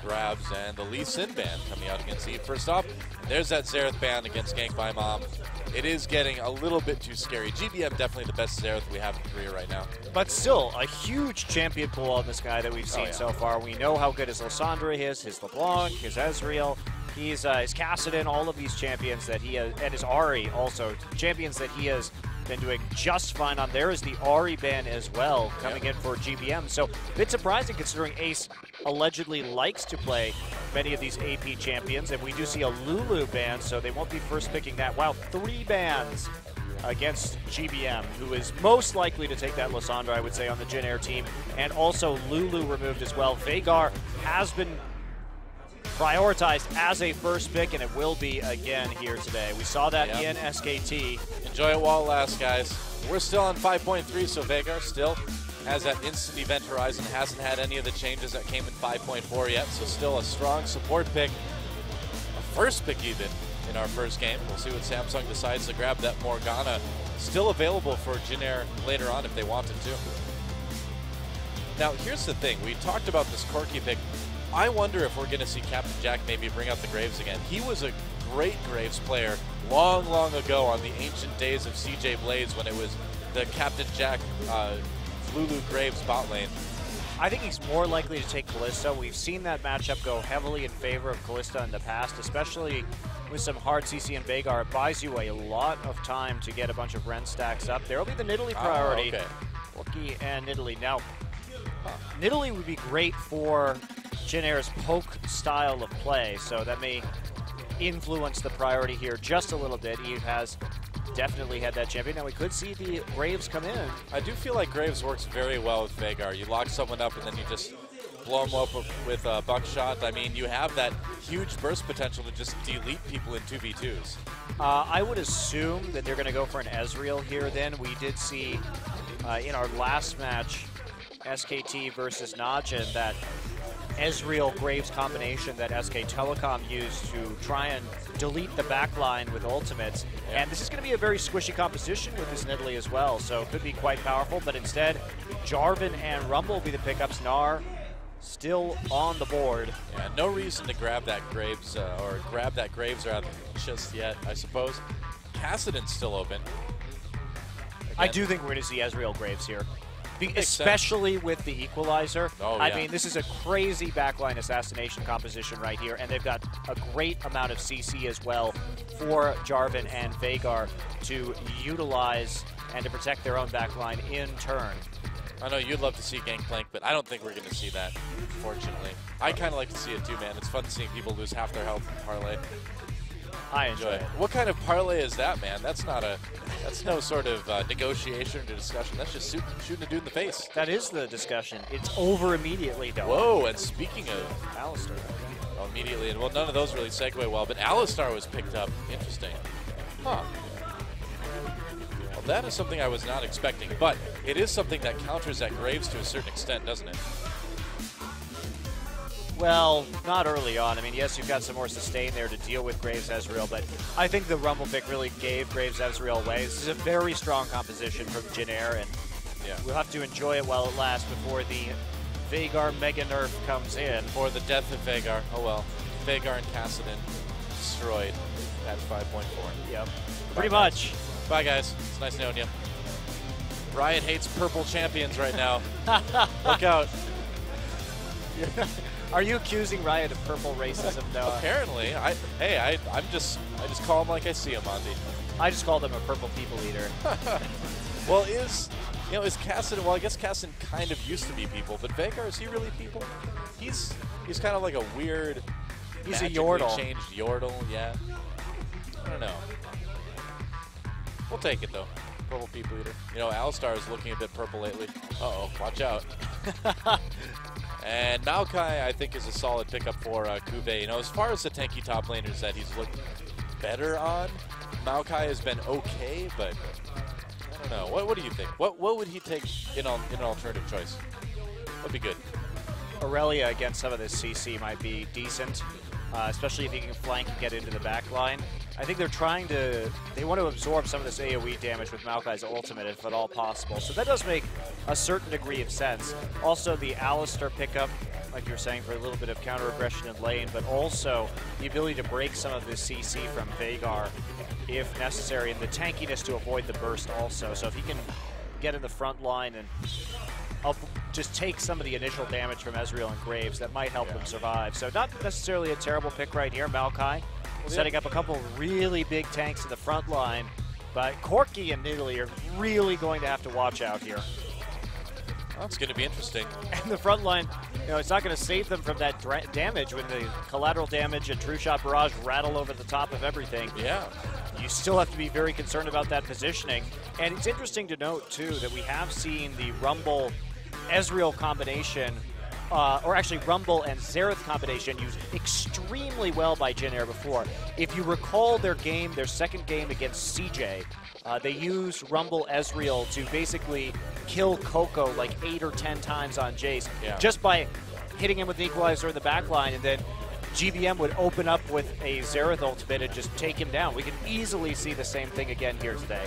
grabs, and the Lee Sin ban coming out against Eve. First off, there's that Xerath ban against Gank by Mom. It is getting a little bit too scary. GBM definitely the best Xerath we have in Korea right now. But still, a huge champion pool on this guy that we've seen so far. We know how good his Lissandra is, his LeBlanc, his Ezreal, his Kassadin, all of these champions that he has, and his Ahri also, champions that he has been doing just fine on. There is the Ahri ban as well coming in for GBM. So a bit surprising considering Ace allegedly likes to play many of these AP champions, and we do see a Lulu ban, so they won't be first picking that. Wow, 3 bans against GBM, who is most likely to take that Lissandra, I would say, on the Jin Air team, and also Lulu removed as well. Veigar has been prioritized as a first pick, and it will be again here today. We saw that in SKT. Enjoy it while it lasts, guys. We're still on 5.3, so Veigar still has that instant event horizon, hasn't had any of the changes that came in 5.4 yet, so still a strong support pick. A first pick even in our first game. We'll see what Samsung decides to grab. That Morgana still available for Jin Air later on if they wanted to. Now, here's the thing. We talked about this Corki pick. I wonder if we're going to see Captain Jack maybe bring out the Graves again. He was a great Graves player long, long ago on the ancient days of CJ Blades when it was the Captain Jack Lulu Graves bot lane. I think he's more likely to take Kalista. We've seen that matchup go heavily in favor of Kalista in the past, especially with some hard CC and Veigar. It buys you a lot of time to get a bunch of Ren stacks up. There will be the Nidalee priority. Wookie and Nidalee. Now, Nidalee would be great for Jin Air's poke style of play, so that may influence the priority here just a little bit. Eve has definitely had that champion. Now we could see the Graves come in. I do feel like Graves works very well with Veigar. You lock someone up and then you just blow them up with a buckshot. I mean, you have that huge burst potential to just delete people in 2v2s. I would assume that they're going to go for an Ezreal here then. We did see in our last match, SKT versus Najin, that Ezreal Graves combination that SK Telecom used to try and delete the backline with ultimates. And this is going to be a very squishy composition with this Nidalee as well, so it could be quite powerful. But instead, Jarvan and Rumble will be the pickups. Gnar still on the board. Yeah, no reason to grab that Graves rather just yet, I suppose. Kassadin's still open. Again. I do think we're going to see Ezreal Graves here. Especially with the Equalizer. I mean, this is a crazy backline assassination composition right here, and they've got a great amount of CC as well for Jarvan and Veigar to utilize and to protect their own backline in turn. I know you'd love to see Gangplank, but I don't think we're going to see that, fortunately. I kind of like to see it too, man. It's fun seeing people lose half their health in Parlay. I enjoy it. What kind of parlay is that, man? That's no sort of negotiation or discussion. That's just shooting a dude in the face. That is the discussion. It's over immediately, though. Whoa, and speaking of Alistar. Oh, immediately, and well, none of those really segue well, but Alistar was picked up. Interesting. Huh. Well, that is something I was not expecting, but it is something that counters that Graves to a certain extent, doesn't it? Well, not early on. I mean, yes, you've got some more sustain there to deal with Graves Ezreal, but I think the Rumble pick really gave Graves Ezreal away. This is a very strong composition from Jin Air, and we'll have to enjoy it while it lasts before the Veigar Mega Nerf comes in. Or the death of Veigar. Oh well. Veigar and Kassadin destroyed at 5.4. Yep. Pretty much. Bye, guys. It's nice knowing you. Riot hates purple champions right now. Look out. Are you accusing Riot of purple racism, Noah? Apparently. I just call them like I see them, Monty. I just call them a purple people eater. Well, is Kassadin, well, I guess Kassadin kind of used to be people, but Veigar, is he really people? He's kind of like a weird, he's a Yordle. Changed Yordle, yeah. I don't know. We'll take it, though. Purple people eater. You know, Alistar is looking a bit purple lately. Uh-oh, watch out. And Maokai, I think, is a solid pickup for Kuve. You know, as far as the tanky top laners that he's looked better on, Maokai has been okay, but I don't know. What do you think? What would he take in an alternative choice? Would be good. Aurelia against some of this CC might be decent, especially if he can flank and get into the back line. I think they want to absorb some of this AoE damage with Maokai's ultimate if at all possible. So that does make a certain degree of sense. Also, the Alistar pickup like you were saying, for a little bit of counter aggression in lane, but also the ability to break some of this CC from Vhagar if necessary, and the tankiness to avoid the burst also. So if he can get in the front line and just take some of the initial damage from Ezreal and Graves, that might help them survive. So not necessarily a terrible pick right here. Maokai setting up a couple really big tanks in the front line, but Corki and Nidalee are really going to have to watch out here. That's going to be interesting. And the front line, it's not going to save them from that damage when the collateral damage and True Shot Barrage rattle over the top of everything. Yeah. You still have to be very concerned about that positioning. And it's interesting to note, too, that we have seen the Rumble Ezreal combination, or actually Rumble and Xerath combination used extremely well by Jin Air before. If you recall their second game against CJ, they used Rumble Ezreal to basically kill Coco like 8 or 10 times on Jace, just by hitting him with the equalizer in the back line, and then GBM would open up with a Xerath ultimate and just take him down. We can easily see the same thing again here today.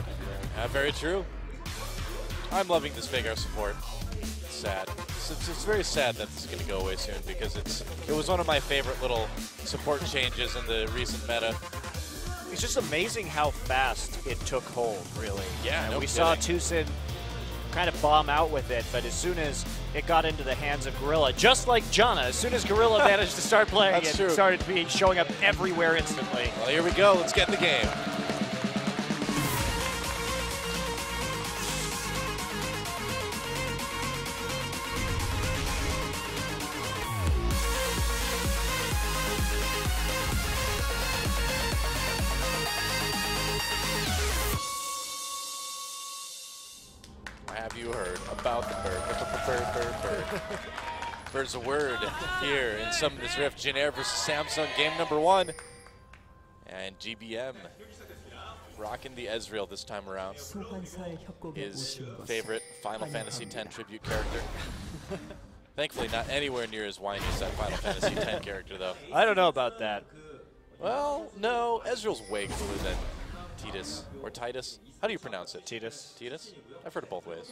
Very true. I'm loving this Vhagar support. It's sad. It's very sad that this is going to go away soon, because it was one of my favorite little support changes in the recent meta. It's just amazing how fast it took hold, really. Yeah, no we kidding. saw Tucson kind of bomb out with it, but as soon as it got into the hands of Gorilla, just like Janna, as soon as Gorilla managed to start playing, it started to be showing up everywhere instantly. Well, here we go. Let's get in the game. Have you heard about the bird? Bird's a word here in Summoner's Rift. Jin Air versus Samsung, game number 1. And GBM rocking the Ezreal this time around. His favorite Final Fantasy X tribute character. Thankfully not anywhere near as whiny as that Final Fantasy X character, though. I don't know about that. Well, no, Ezreal's way cooler than Tidus, or Titus. How do you pronounce it? Tidus. Tidus? I've heard it both ways.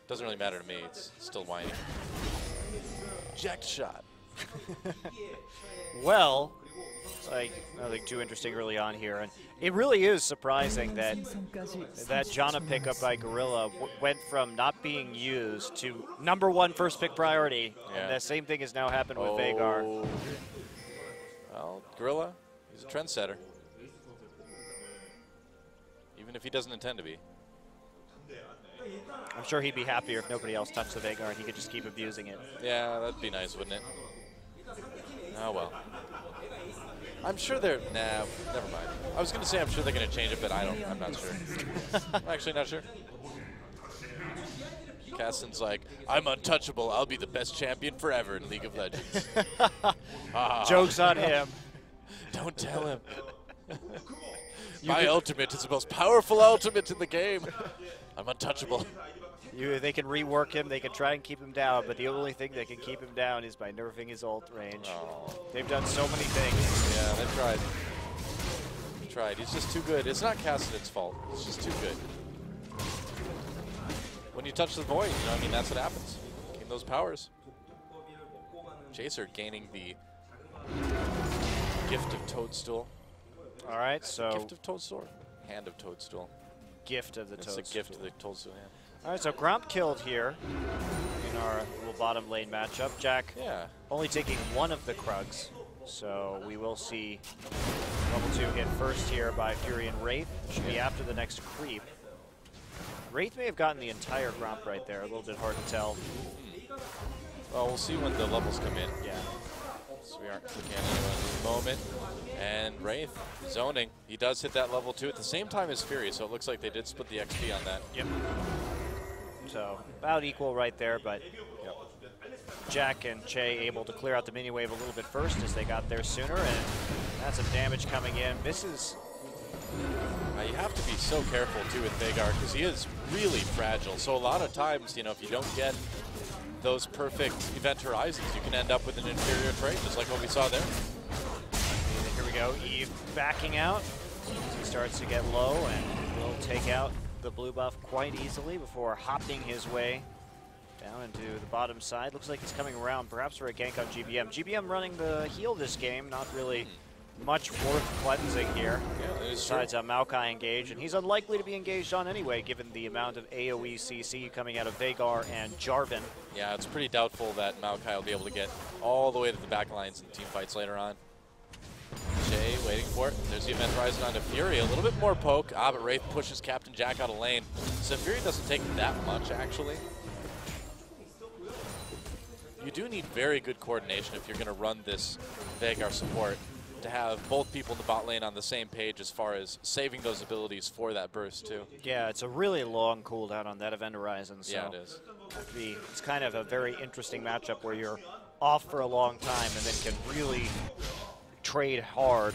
Doesn't really matter to me. It's still whiny. Jacked shot. Well, it's like nothing too interesting early on here, and it really is surprising that Janna pickup by Gorilla went from not being used to #1 first pick priority, and the same thing has now happened with Vhagar. Well, Gorilla, he's a trendsetter. Even if he doesn't intend to be. I'm sure he'd be happier if nobody else touched the Vhagar and he could just keep abusing it. Yeah, that'd be nice, wouldn't it? Oh, well. I'm sure they're... Nah, never mind. I was going to say I'm sure they're going to change it, but I'm not sure. I'm actually not sure. Caston's like, I'm untouchable. I'll be the best champion forever in League of Legends. Joke's on him. Don't tell him. My ultimate is the most powerful ultimate in the game. I'm untouchable. They can rework him, they can try and keep him down, but the only thing that can keep him down is by nerfing his ult range. They've done so many things. Yeah, they've tried. They've tried. He's just too good. It's not Caston's fault. It's just too good. When you touch the void, I mean, that's what happens. Gain those powers. Chaser gaining the gift of Toadstool. All right, so... Gift of Toadstool? Hand of Toadstool. Gift of the Toadstool. It's a gift of the Toadstool hand. All right, so Gromp killed here in our little bottom lane matchup. Jack only taking one of the Krugs, so we will see level 2 hit first here by Fury and Wraith. Should be after the next creep. Wraith may have gotten the entire Gromp right there. A little bit hard to tell. Well, we'll see when the levels come in. Yeah. So we aren't clicking anyone at this moment. And Wraith zoning. He does hit that level 2 at the same time as Fury, so it looks like they did split the XP on that. Yep. So about equal right there, but Jack and Che able to clear out the mini wave a little bit first as they got there sooner, and that's some damage coming in. Misses. You have to be so careful too with Vhagar because he is really fragile. So a lot of times, if you don't get those perfect event horizons, you can end up with an inferior trade, just like what we saw there. Here we go, Eve backing out. He starts to get low and will take out the blue buff quite easily before hopping his way Down into the bottom side. Looks like he's coming around, perhaps for a gank on GBM. GBM running the heal this game, not really much worth cleansing here. Yeah, besides Maokai engaged, and he's unlikely to be engaged on anyway, given the amount of AoE CC coming out of Veigar and Jarvan. Yeah, it's pretty doubtful that Maokai will be able to get all the way to the back lines in team fights later on. Jay waiting for it. There's the Event Horizon onto Fury. A little bit more poke. But Wraith pushes Captain Jack out of lane. So Fury doesn't take that much, actually. You do need very good coordination if you're going to run this Veigar support, to have both people in the bot lane on the same page as far as saving those abilities for that burst too. Yeah, it's a really long cooldown on that Event Horizon. So yeah, it is. It's kind of a very interesting matchup where you're off for a long time and then can really trade hard.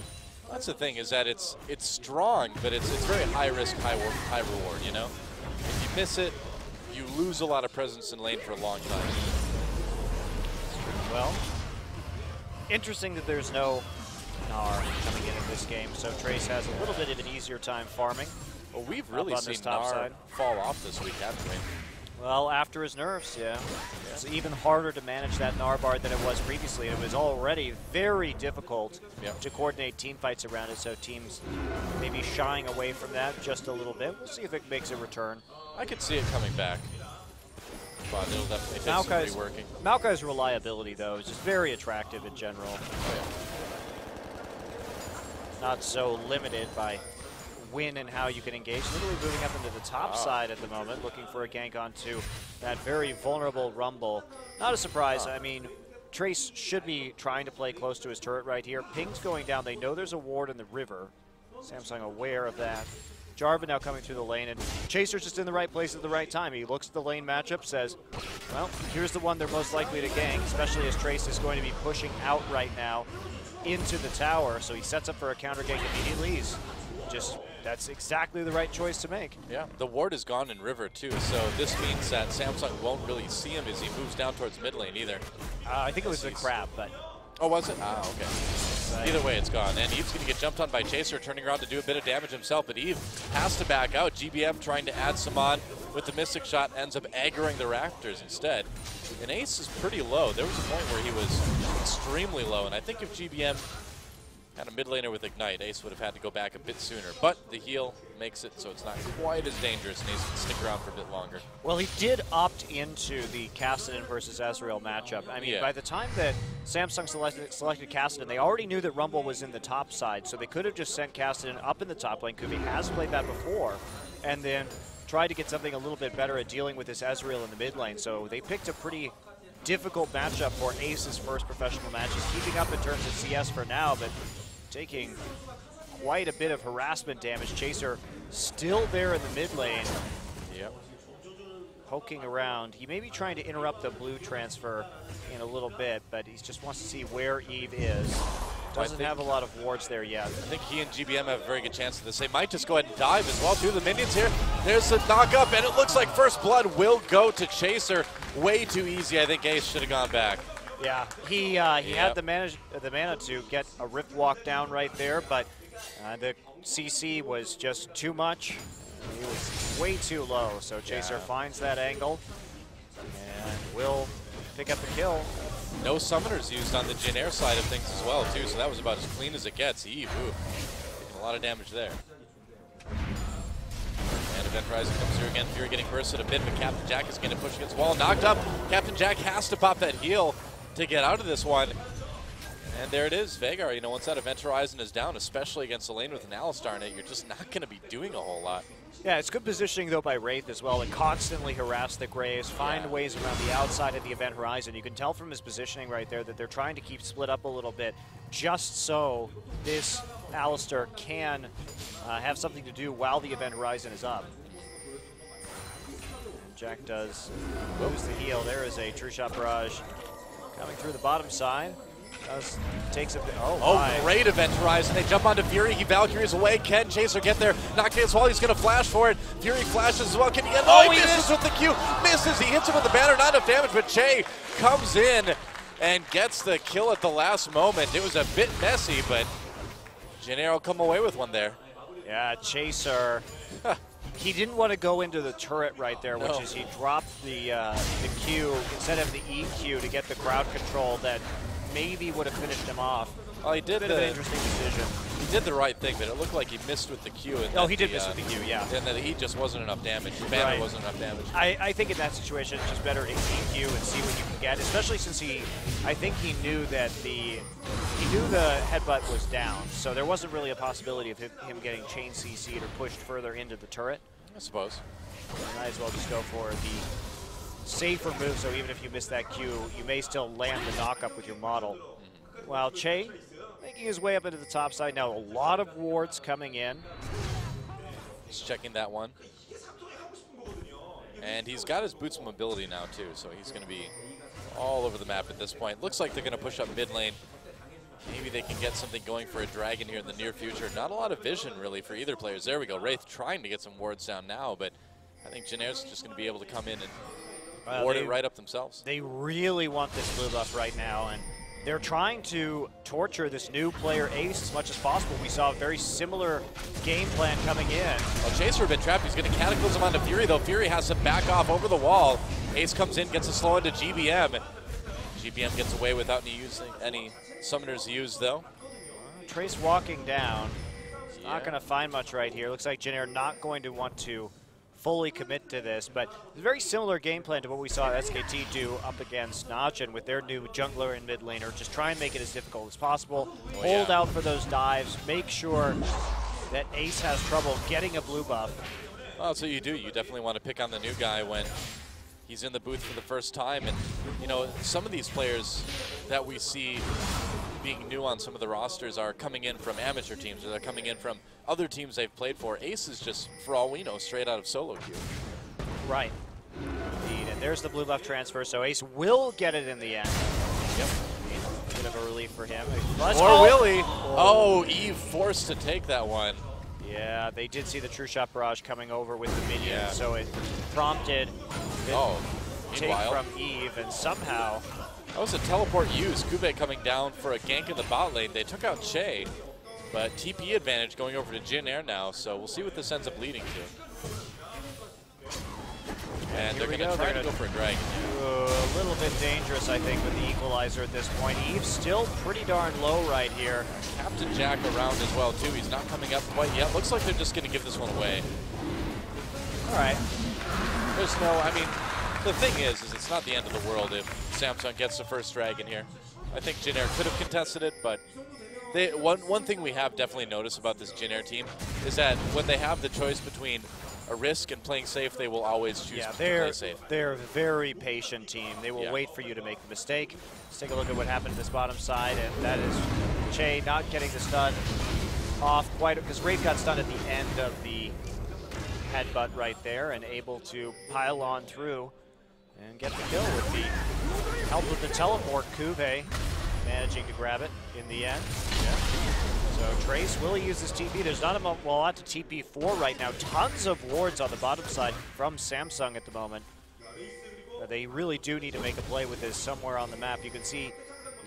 That's the thing, is that it's strong, but it's very high risk, high reward, you know? If you miss it, you lose a lot of presence in lane for a long time. Well, interesting that there's no Gnar coming in this game, so Trace has a little bit of an easier time farming. Well, we've really seen top Gnar side fall off this week, haven't we? Well, after his nerfs, yeah. It's even harder to manage that Gnar bar than it was previously. It was already very difficult to coordinate team fights around it, so teams may be shying away from that just a little bit. We'll see if it makes a return. I could see it coming back. But it'll definitely take some reworking. Maokai's reliability, though, is just very attractive in general. Oh, not so limited by when and how you can engage. Literally moving up into the top side at the moment, looking for a gank onto that very vulnerable Rumble. Not a surprise. I mean, Trace should be trying to play close to his turret right here. Ping's going down. They know there's a ward in the river. Samsung aware of that. Jarvan now coming through the lane, and Chaser's just in the right place at the right time. He looks at the lane matchup, says, well, here's the one they're most likely to gank, especially as Trace is going to be pushing out right now into the tower. So he sets up for a counter gank immediately. He's just, that's exactly the right choice to make. Yeah, the ward is gone in river too, so this means that Samsung won't really see him as he moves down towards mid lane either. I think it was the crab, but... Oh, was it? Ah, okay. Either way, it's gone. And Eve's going to get jumped on by Chaser, turning around to do a bit of damage himself, but Eve has to back out. GBM trying to add some on with the Mystic Shot, ends up aggroing the Raptors instead. And Ace is pretty low. There was a point where he was extremely low, and I think if GBM had a mid laner with Ignite, Ace would have had to go back a bit sooner. But the heal makes it so it's not quite as dangerous, and Ace can stick around for a bit longer. Well, he did opt into the Kassadin versus Ezreal matchup. I mean, by the time that Samsung selected Kassadin, they already knew that Rumble was in the top side, so they could have just sent Kassadin up in the top lane. Kuvi has played that before, and then tried to get something a little bit better at dealing with this Ezreal in the mid lane. So they picked a pretty difficult matchup for Ace's first professional match. He's keeping up in terms of CS for now, but taking quite a bit of harassment damage. Chaser still there in the mid lane. Yep. Poking around. He may be trying to interrupt the blue transfer in a little bit, but he just wants to see where Eve is. Doesn't have a lot of wards there yet. I think he and GBM have a very good chance of this. They might just go ahead and dive as well through the minions here. There's a knock up, and it looks like first blood will go to Chaser. Way too easy. I think Ace should have gone back. Yeah, he had the mana to get a Rift Walk down right there, but the CC was just too much. He was way too low, so Chaser finds that angle and will pick up the kill. No summoners used on the Jin Air side of things as well, too, so that was about as clean as it gets. Eve, taking a lot of damage there. And Event Horizon comes through again. Fury getting bursted a bit, but Captain Jack is going to push against the wall. Knocked up. Captain Jack has to pop that heal to get out of this one. And there it is, Veigar. You know, once that Event Horizon is down, especially against a lane with an Alistar in it, you're just not going to be doing a whole lot. Yeah, it's good positioning, though, by Wraith as well. To constantly harass the Graves, find ways around the outside of the Event Horizon. You can tell from his positioning right there that they're trying to keep split up a little bit, just so this Alistar can have something to do while the Event Horizon is up. And Jack does lose the heal. There is a True Shot Barrage coming through the bottom side. Takes a bit. Great Event Horizon. They jump onto Fury. He Valkyries away. Can Chaser get there? Knocked against wall. He's going to flash for it. Fury flashes as well. Can he get? He misses with the Q. Misses. He hits him with the banner. Not enough damage, but Che comes in and gets the kill at the last moment. It was a bit messy, but Jin Air will come away with one there. Yeah, Chaser He didn't want to go into the turret right there, which No. is he dropped the Q instead of the EQ to get the crowd control that maybe would have finished him off. Oh, he did Bit of an interesting decision. He did the right thing, but it looked like he missed with the Q. And Oh, he did miss with the Q, yeah. And that he just wasn't enough damage. The banner Right. wasn't enough damage. I think in that situation, it's just better to EQ and see what you can get, especially since I think he knew that the headbutt was down, so there wasn't really a possibility of him getting chain CC'd or pushed further into the turret. I suppose. You might as well just go for the safer move, so even if you miss that Q, you may still land the knock-up with your model. While Che making his way up into the top side now, a lot of wards coming in. He's checking that one. And he's got his boots mobility now too, so he's going to be all over the map at this point. Looks like they're going to push up mid lane. Maybe they can get something going for a dragon here in the near future. Not a lot of vision really for either players. There we go. Wraith trying to get some wards down now, but I think Jennaire's just going to be able to come in and ward it right up themselves. They really want this blue buff right now, and they're trying to torture this new player Ace as much as possible. We saw a very similar game plan coming in. Well, Chaser had been trapped. He's going to Cataclysm onto Fury, though. Fury has to back off over the wall. Ace comes in, gets a slow into GBM. GBM gets away without any summoners used, though. Trace walking down. He's not going to find much right here. Looks like Jennaire not going to want to fully commit to this, but it's a very similar game plan to what we saw SKT do up against Najin with their new jungler and mid laner. Just try and make it as difficult as possible. Hold out for those dives. Make sure that Ace has trouble getting a blue buff. Well, that's what you do. You definitely want to pick on the new guy when he's in the booth for the first time. And, you know, some of these players that we see being new on some of the rosters are coming in from amateur teams, or they're coming in from other teams they've played for. Ace is just, for all we know, straight out of solo queue. Right. Indeed. And there's the blue buff transfer, so Ace will get it in the end. Yep. Bit of a relief for him. Or will he? Oh, Eve forced to take that one. Yeah, they did see the True Shot Barrage coming over with the minion, so it prompted take from Eve, and somehow... That was a teleport use. Kube coming down for a gank in the bot lane. They took out Che, but TP advantage going over to Jennaiere now, so we'll see what this ends up leading to. And they're going to try to go for a dragon. A little bit dangerous, I think, with the equalizer at this point. Eve's still pretty darn low right here. Captain Jack around as well, too. He's not coming up quite yet. Looks like they're just going to give this one away. All right. There's no, I mean, the thing is it's not the end of the world if Samsung gets the first dragon here. I think Jennaiere could have contested it, but one thing we have definitely noticed about this Jennaiere team is that when they have the choice between a risk and playing safe, they will always choose to play safe. They're a very patient team. They will wait for you to make the mistake. Let's take a look at what happened to this bottom side, and that is Che not getting the stun off quite, because Wraith got stunned at the end of the headbutt right there and able to pile on through and get the kill with the help of the teleport. Kube managing to grab it in the end. So Trace will use his TP. There's not a lot to TP for right now. Tons of wards on the bottom side from Samsung at the moment. They really do need to make a play with this somewhere on the map. You can see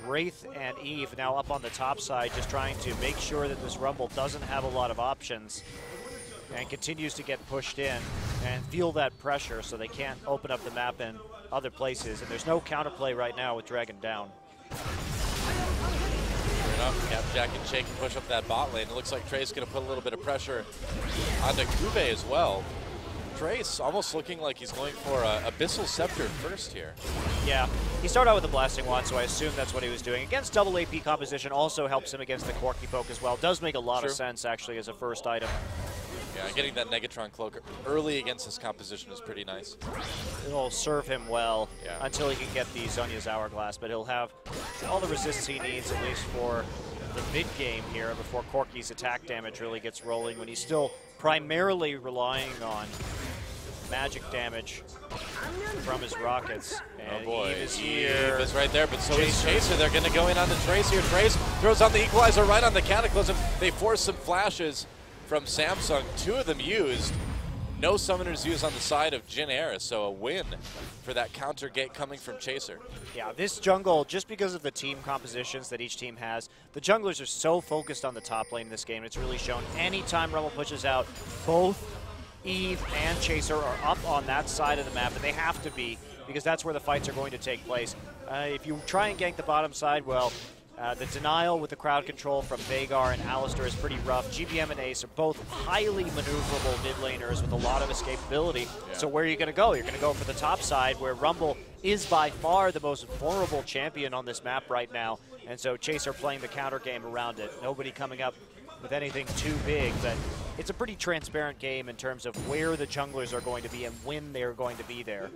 Wraith and Eve now up on the top side, just trying to make sure that this Rumble doesn't have a lot of options and continues to get pushed in and feel that pressure so they can't open up the map in other places. And there's no counterplay right now with Dragon down. Fair enough. Cap Jack and Che can push up that bot lane. It looks like Trace going to put a little bit of pressure onto Kube as well. Trace almost looking like he's going for a Abyssal Scepter first here. Yeah, he started out with a Blasting Wand, so I assume that's what he was doing. Against double AP composition also helps him against the Corki poke as well. Does make a lot of sense, actually, as a first item. Yeah, getting that Negatron cloak early against this composition is pretty nice. It'll serve him well until he can get the Zhonya's Hourglass, but he'll have all the resists he needs, at least for the mid-game here, before Corki's attack damage really gets rolling, when he's still primarily relying on magic damage from his rockets. And oh boy, Eve is here. Eve is right there, but so is Chaser. They're going to go in on the Trace here. Trace throws on the equalizer right on the Cataclysm. They force some flashes from Samsung, 2 of them used. No summoners used on the side of Jennaiere, so a win for that counter gate coming from Chaser. Yeah, this jungle, just because of the team compositions that each team has, the junglers are so focused on the top lane in this game. It's really shown anytime Rumble pushes out, both Eve and Chaser are up on that side of the map, and they have to be, because that's where the fights are going to take place. If you try and gank the bottom side, well, the denial with the crowd control from Vhagar and Alistar is pretty rough. GBM and Ace are both highly maneuverable mid laners with a lot of escapability. Yeah. So where are you going to go? You're going to go for the top side, where Rumble is by far the most vulnerable champion on this map right now. And so Chaser playing the counter game around it. Nobody coming up with anything too big, but it's a pretty transparent game in terms of where the junglers are going to be and when they're going to be there.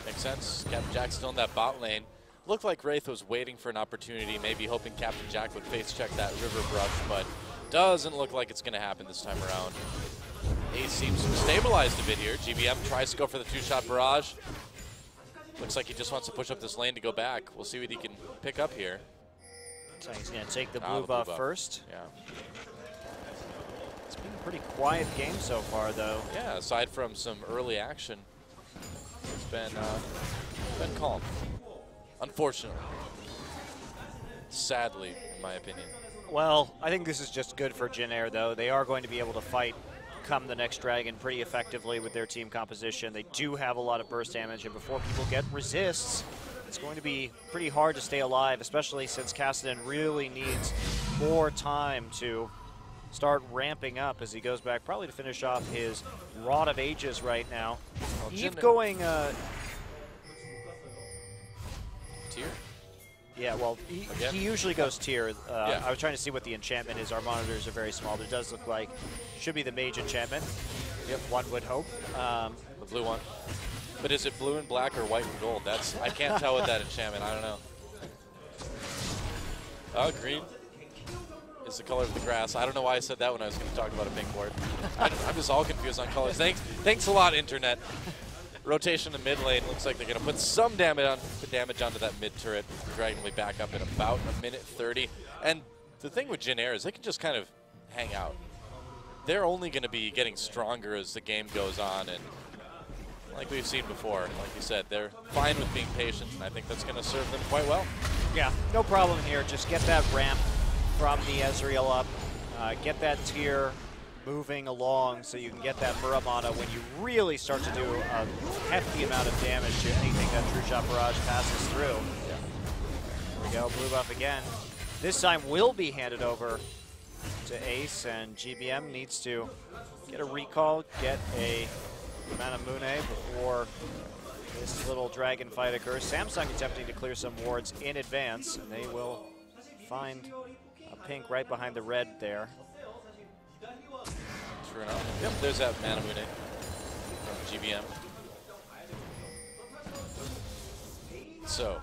Makes sense. Captain Jack still in that bot lane. Looked like Wraith was waiting for an opportunity, maybe hoping Captain Jack would face check that river brush, but doesn't look like it's going to happen this time around. Ace seems to have stabilized a bit here. GBM tries to go for the two-shot barrage. Looks like he just wants to push up this lane to go back. We'll see what he can pick up here. So he's going to take the blue buff first. Yeah. It's been a pretty quiet game so far, though. Yeah, aside from some early action, it's been calm. Unfortunately. Sadly, in my opinion. Well, I think this is just good for Jin Air, though. They are going to be able to fight come the next dragon pretty effectively with their team composition. They do have a lot of burst damage, and before people get resists, it's going to be pretty hard to stay alive, especially since Kassadin really needs more time to start ramping up as he goes back, probably to finish off his Rod of Ages right now. Well, Eve going... Tier? Yeah, well, he usually goes tier. I was trying to see what the enchantment is. Our monitors are very small, but it does look like should be the mage enchantment. Yep, one would hope. The blue one. But is it blue and black or white and gold? That's I can't tell with that enchantment. I don't know. Oh, green is the color of the grass. I don't know why I said that when I was going to talk about a pink board. I'm just all confused on colors. Thanks a lot, Internet. Rotation in mid lane. Looks like they're going to put some damage onto that mid turret. The Dragon will be back up in about a minute 30. And the thing with Jin Air is they can just kind of hang out. They're only going to be getting stronger as the game goes on. And like we've seen before, like you said, they're fine with being patient. And I think that's going to serve them quite well. Yeah, no problem here. Just get that ramp from the Ezreal up. Get that tier moving along so you can get that Muramana when you really start to do a hefty amount of damage to anything that True Shot Barrage passes through. Yeah. There we go, blue buff again. This time will be handed over to Ace, and GBM needs to get a recall, get a Manamune before this little dragon fight occurs. Samsung attempting to clear some wards in advance, and they will find a pink right behind the red there. True enough. Yep, there's that Manamune from GBM. So,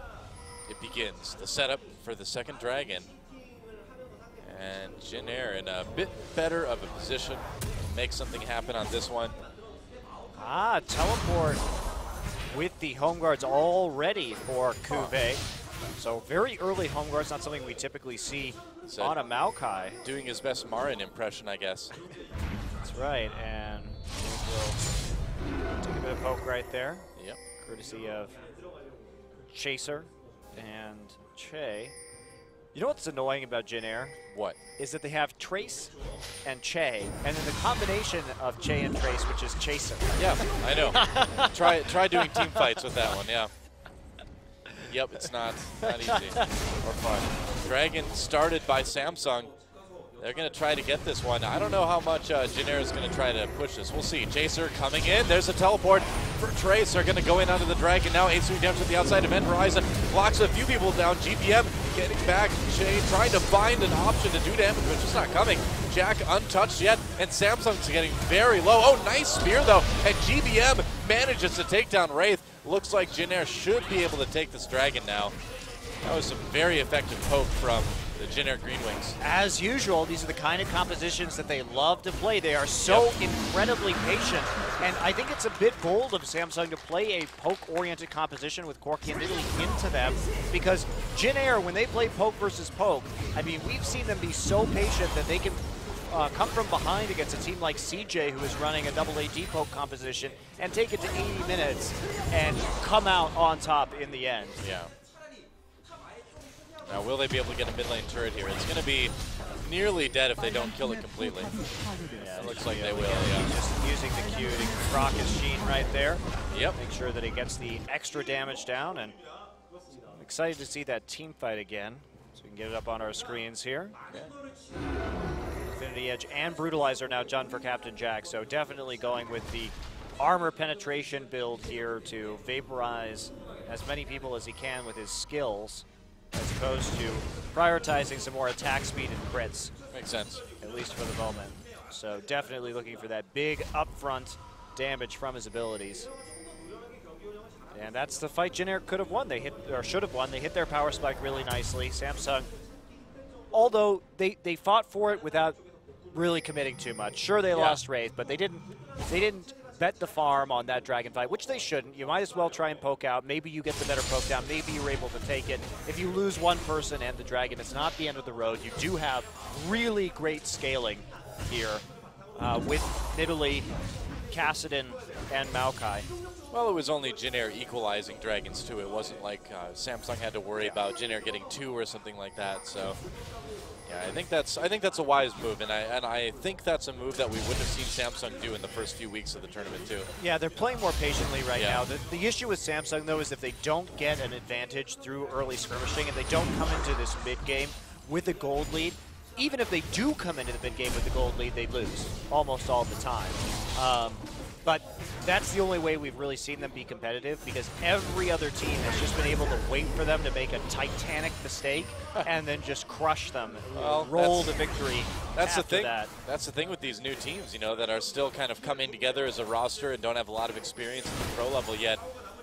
it begins. The setup for the second dragon. And Jin Air in a bit better of a position to make something happen on this one. Ah, teleport with the home guards already for Kuve. So very early home guards, not something we typically see on a Maokai. Doing his best Marin impression, I guess. That's right, and we'll take a bit of poke right there. Yep. Courtesy of Chaser and Che. You know what's annoying about Jin Air? What? Is that they have Trace and Che, and then the combination of Che and Trace, which is Chaser. Yeah, I know. Try doing team fights with that one, yeah. Yep, it's not easy or fun. Dragon started by Samsung. They're going to try to get this one. I don't know how much Jin Air is going to try to push this. We'll see. Chaser coming in. There's a teleport for Trace. They're going to go in onto the Dragon now. Ace redemption to the outside. Event Horizon blocks a few people down. GBM getting back. Che trying to find an option to do damage, but it's just not coming. Jack untouched yet, and Samsung's getting very low. Oh, nice spear though, and GBM manages to take down Wraith. Looks like Jin Air should be able to take this Dragon now. That was some very effective poke from the Jin Air Green Wings. As usual, these are the kind of compositions that they love to play. They are so incredibly patient, and I think it's a bit bold of Samsung to play a poke-oriented composition with Corki and Italy into them, because Jin Air, when they play poke versus poke, I mean, we've seen them be so patient that they can come from behind against a team like CJ, who is running a double AD poke composition, and take it to 80 minutes and come out on top in the end. Yeah. Now, will they be able to get a mid lane turret here? It's going to be nearly dead if they don't kill it completely. Yeah, it looks like they will, yeah. Just using the Q to proc his Sheen right there. Yep. Make sure that he gets the extra damage down, and I'm excited to see that team fight again. So we can get it up on our screens here. Yeah. Infinity Edge and Brutalizer now done for Captain Jack, so definitely going with the armor penetration build here to vaporize as many people as he can with his skills, as opposed to prioritizing some more attack speed and crits. Makes sense. At least for the moment. So definitely looking for that big upfront damage from his abilities. And that's the fight Jin could have won. They hit, or should have won. They hit their power spike really nicely. Samsung, although they fought for it without really committing too much. Sure, they lost Wraith, but they didn't bet the farm on that dragon fight, which they shouldn't. You might as well try and poke out. Maybe you get the better poke down. Maybe you're able to take it. If you lose one person and the dragon, it's not the end of the road. You do have really great scaling here with Nidalee, Kassadin, and Maokai. Well, it was only Jin equalizing dragons too. It wasn't like Samsung had to worry about Jin getting 2 or something like that. So, yeah, I think that's a wise move, and I think that's a move that we wouldn't have seen Samsung do in the first few weeks of the tournament too. Yeah, they're playing more patiently right now. The issue with Samsung though is if they don't get an advantage through early skirmishing and they don't come into this mid game with a gold lead, even if they do come into the mid game with the gold lead, they lose almost all the time. But that's the only way we've really seen them be competitive, because every other team has just been able to wait for them to make a titanic mistake and then just crush them, roll to victory. That's the thing. That's the thing with these new teams, you know, that are still kind of coming together as a roster and don't have a lot of experience at the pro level yet.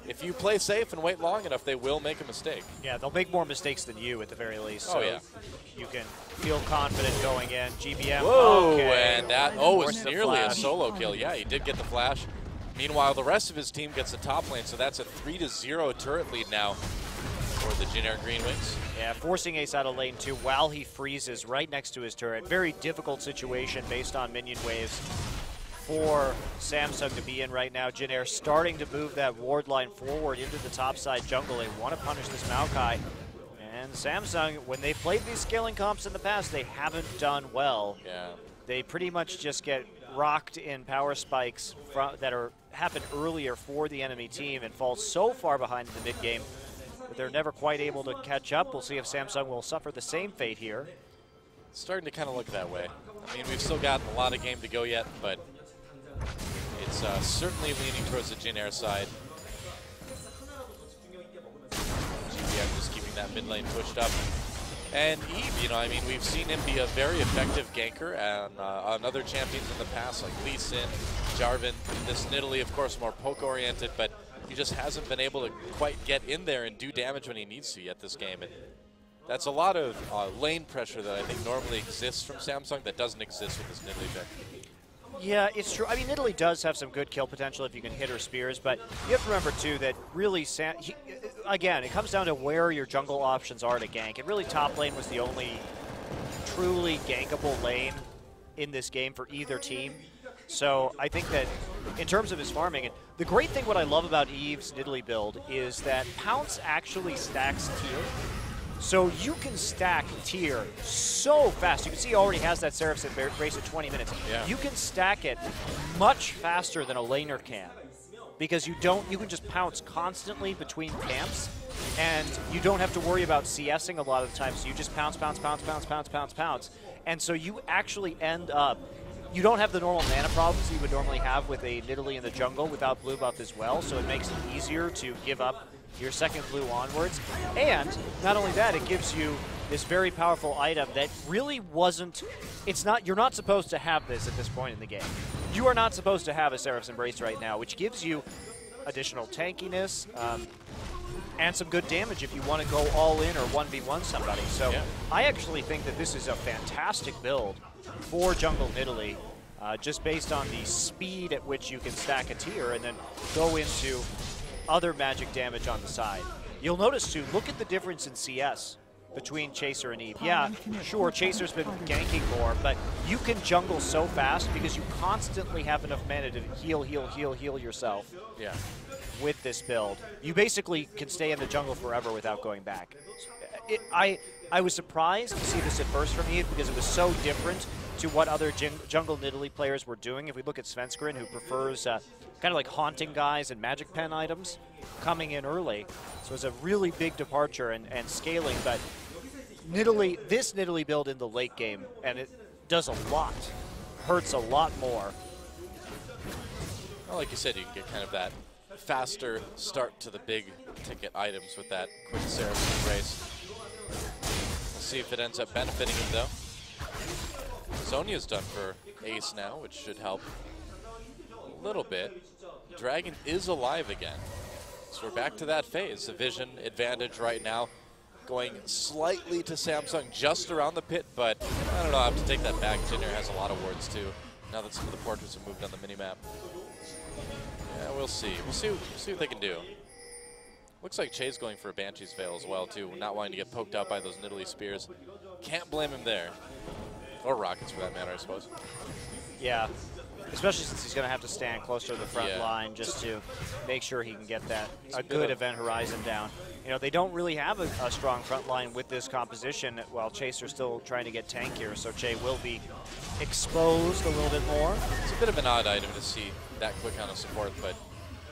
If you play safe and wait long enough, they will make a mistake. Yeah, they'll make more mistakes than you at the very least. So yeah. You can feel confident going in. GBM. Whoa, okay. and that was nearly a solo kill. Yeah, he did get the flash. Meanwhile, the rest of his team gets the top lane, so that's a 3-0 turret lead now for the Jin Green Wings. Yeah, forcing Ace out of lane 2 while he freezes right next to his turret. Very difficult situation based on minion waves for Samsung to be in right now. Jin starting to move that ward line forward into the top side jungle. They want to punish this Maokai. And Samsung, when they played these scaling comps in the past, they haven't done well. Yeah. They pretty much just get rocked in power spikes that happen earlier for the enemy team and fall so far behind in the mid game that they're never quite able to catch up. We'll see if Samsung will suffer the same fate here. It's starting to kind of look that way. I mean, we've still got a lot of game to go yet, but it's certainly leaning towards the Jin side. GBM just keeping that mid lane pushed up. And Eve, you know, I mean, we've seen him be a very effective ganker on other champions in the past, like Lee Sin, Jarvan. This Nidalee, of course, more poke-oriented, but he just hasn't been able to quite get in there and do damage when he needs to yet this game. And that's a lot of lane pressure that I think normally exists from Samsung that doesn't exist with this Nidalee pick. Yeah, it's true. I mean, Italy does have some good kill potential if you can hit her spears, but you have to remember, too, that really, again, it comes down to where your jungle options are to gank. And really, top lane was the only truly gankable lane in this game for either team. So I think that in terms of his farming, and the great thing what I love about Eve's Nidalee build is that Pounce actually stacks tier. So you can stack tier so fast. You can see he already has that Seraph's Embrace at 20 minutes. Yeah. You can stack it much faster than a laner can, because you can just pounce constantly between camps, and you don't have to worry about CSing a lot of the time. So you just pounce, pounce, pounce, pounce, pounce, pounce, pounce. And so you actually end up, you don't have the normal mana problems you would normally have with a Nidalee in the jungle without blue buff as well, so it makes it easier to give up your second blue onwards. And not only that, it gives you this very powerful item that really wasn't, you're not supposed to have this at this point in the game. You are not supposed to have a Seraph's Embrace right now, which gives you additional tankiness and some good damage if you want to go all in or 1v1 somebody. So yeah. I actually think that this is a fantastic build for jungle Nidalee, just based on the speed at which you can stack a tier and then go into other magic damage on the side. You'll notice too, look at the difference in CS between Chaser and Eve. Yeah, sure, Chaser's been ganking more, but you can jungle so fast because you constantly have enough mana to heal yourself. Yeah. With this build. You basically can stay in the jungle forever without going back. I was surprised to see this at first from Eve because it was so different to what other jungle Nidalee players were doing. If we look at Svenskeren, who prefers kind of like haunting guys and magic pen items coming in early. So it's a really big departure and scaling, but this Nidalee build in the late game, and it does a lot, hurts a lot more. Well, like you said, you can get kind of that faster start to the big ticket items with that quick Seraphine race. We'll see if it ends up benefiting him though. Zhonya's done for Ace now, which should help a little bit. Dragon is alive again. So we're back to that phase. The vision advantage right now going slightly to Samsung just around the pit, but I don't know, I have to take that back. Jinner has a lot of wards too, now that some of the portraits have moved on the minimap. Yeah, we'll see. We'll see what they can do. Looks like Che's going for a Banshee's Veil as well too, not wanting to get poked out by those Nidalee spears. Can't blame him there. Or rockets for that matter, I suppose. Yeah, especially since he's going to have to stand closer to the front line just to make sure he can get a good event horizon down. You know, they don't really have a strong front line with this composition while Chaser's still trying to get tankier, so Che will be exposed a little bit more. It's a bit of an odd item to see that quick on a support, but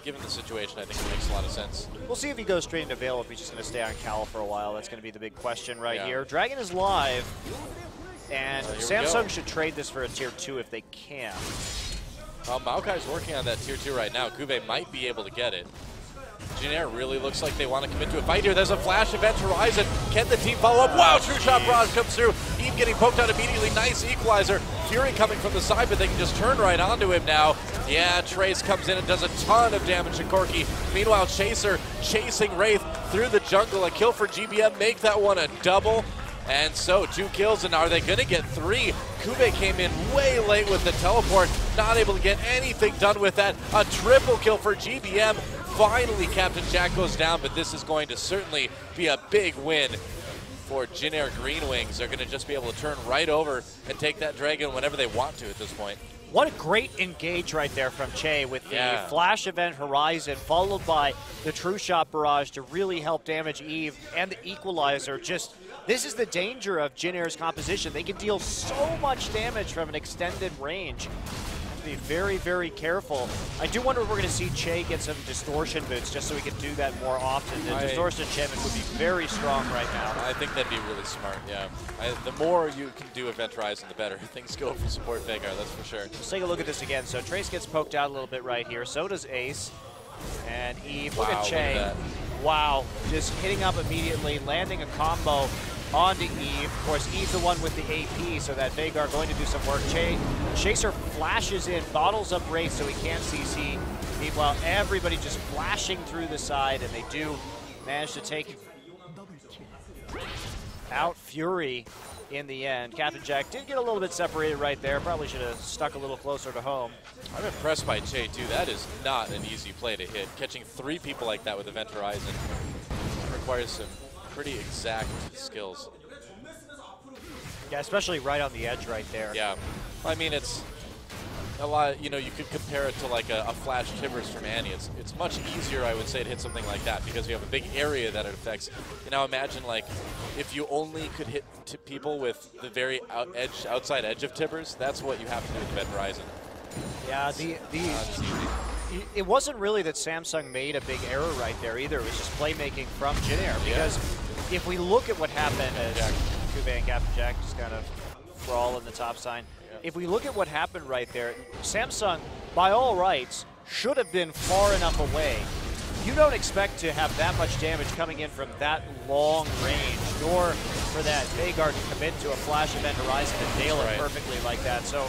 given the situation, I think it makes a lot of sense. We'll see if he goes straight into Veil, if he's just going to stay on Cal for a while. That's going to be the big question right here. Dragon is live. And Samsung should trade this for a tier 2 if they can. Well, Maokai's working on that tier 2 right now. Kube might be able to get it. Jin really looks like they want to commit to a fight here. There's a flash event horizon. Can the team follow up? Wow, True Shot Barrage comes through. Eve getting poked out immediately. Nice equalizer. Fury coming from the side, but they can just turn right onto him now. Yeah, Trace comes in and does a ton of damage to Corki. Meanwhile, Chaser chasing Wraith through the jungle. A kill for GBM. Make that one a double. And so 2 kills, and are they going to get 3? Kube came in way late with the teleport, not able to get anything done with that. A triple kill for GBM. Finally, Captain Jack goes down, but this is going to certainly be a big win for Jin Air Green Wings. They're going to just be able to turn right over and take that dragon whenever they want to at this point. What a great engage right there from Che with the flash event horizon, followed by the True Shot Barrage to really help damage Eve, and the equalizer. This is the danger of Jin Air's composition. They can deal so much damage from an extended range. Have to be very, very careful. I do wonder if we're going to see Che get some distortion boots just so we can do that more often. The distortion enchantment would be very strong right now. I think that'd be really smart, yeah. The more you can do Event Horizon, the better things go for support Veigar, that's for sure. Let's take a look at this again. So Trace gets poked out a little bit right here. So does Ace. And Eve, look at Che. Wow, just hitting up immediately, landing a combo onto Eve. Of course, Eve's the one with the AP, so that Veigar going to do some work. Chaser flashes in, bottles up Wraith so he can't CC. Meanwhile, everybody just flashing through the side, and they do manage to take out Fury in the end. Captain Jack did get a little bit separated right there. Probably should have stuck a little closer to home. I'm impressed by Che, too. That is not an easy play to hit. Catching 3 people like that with Event Horizon requires some pretty exact skills. Yeah, especially right on the edge right there. Yeah. I mean, it's a lot, you know, you could compare it to like a flash Tibbers from Annie. It's much easier, I would say, to hit something like that because you have a big area that it affects. You know, imagine like if you only could hit people with the very outside edge of Tibbers, that's what you have to do with Event Horizon. Yeah, it wasn't really that Samsung made a big error right there either. It was just playmaking from Jin Air because if we look at what happened as Kube and Captain Jack just kind of brawl in the top sign, if we look at what happened right there, Samsung, by all rights, should have been far enough away. You don't expect to have that much damage coming in from that long range, nor for that Veigar to commit to a flash event horizon and nail it perfectly like that. So,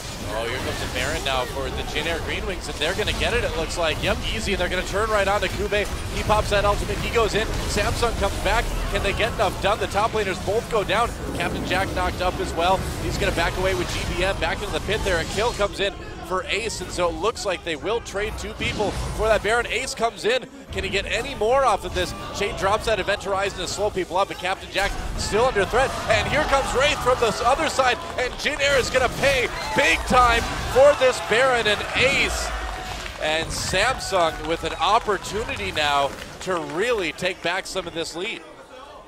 here comes the Baron now for the Jin Air Green Wings, and they're going to get it, it looks like. Yep, easy. They're going to turn right on to Kube. He pops that ultimate. He goes in. Samsung comes back. Can they get enough done? The top laners both go down. Captain Jack knocked up as well. He's going to back away with GBM. Back into the pit there. A kill comes in for Ace, and so it looks like they will trade 2 people for that Baron. Ace comes in. Can he get any more off of this? Shade drops that Event Horizon to slow people up, but Captain Jack still under threat. And here comes Wraith from the other side, and Jin Air is going to pay big time for this Baron and Ace. And Samsung with an opportunity now to really take back some of this lead.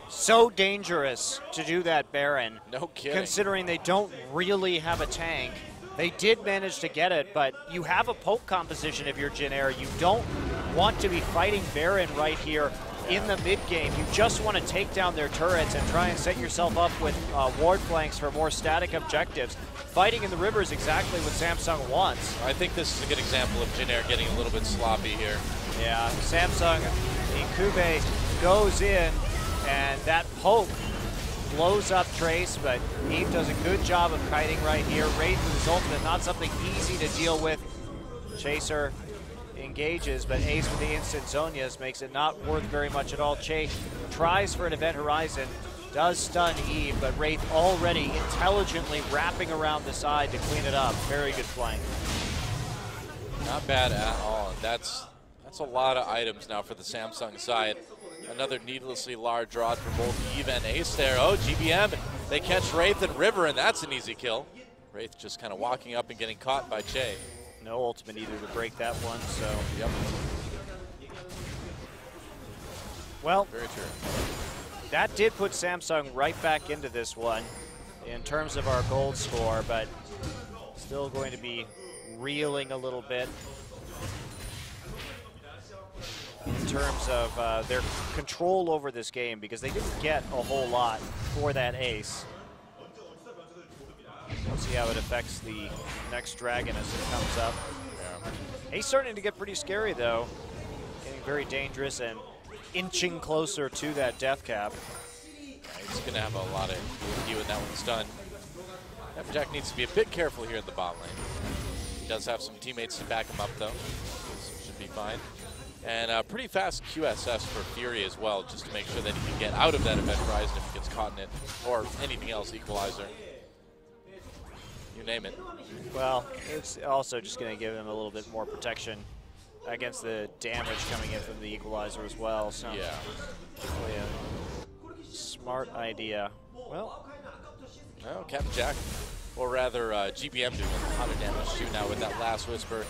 So dangerous to do that Baron. No kidding. Considering they don't really have a tank. They did manage to get it, but you have a poke composition if you're Jin Air. You don't want to be fighting Baron right here in the mid game. You just want to take down their turrets and try and set yourself up with ward flanks for more static objectives. Fighting in the river is exactly what Samsung wants. I think this is a good example of Jin Air getting a little bit sloppy here. Yeah, Samsung, Ikube goes in, and that poke blows up Trace, but Eve does a good job of kiting right here. Wraith with his ultimate, not something easy to deal with. Chaser engages, but Ace with the instant Zonias makes it not worth very much at all. Che tries for an Event Horizon, does stun Eve, but Wraith already intelligently wrapping around the side to clean it up. Very good flank. Not bad at all. That's a lot of items now for the Samsung side. Another needlessly large rod for both Eve and Ace there. Oh, GBM, they catch Wraith and River, and that's an easy kill. Wraith just kind of walking up and getting caught by Che. No ultimate either to break that one, so. Yep. Well, very true. That did put Samsung right back into this one in terms of our gold score, but still going to be reeling a little bit in terms of their control over this game, because they didn't get a whole lot for that ace. We'll see how it affects the next dragon as it comes up. Yeah. Ace starting to get pretty scary though, getting very dangerous and inching closer to that death cap. He's going to have a lot of EQ when that one's done. Jack needs to be a bit careful here at the bot lane. He does have some teammates to back him up though, so should be fine. And pretty fast QSS for Fury as well, just to make sure that he can get out of that Event Horizon if he gets caught in it, or anything else, Equalizer. You name it. Well, it's also just going to give him a little bit more protection against the damage coming in from the Equalizer as well. So yeah, really a smart idea. Well, Captain Jack, or rather GBM doing a lot of damage too now with that last Whisper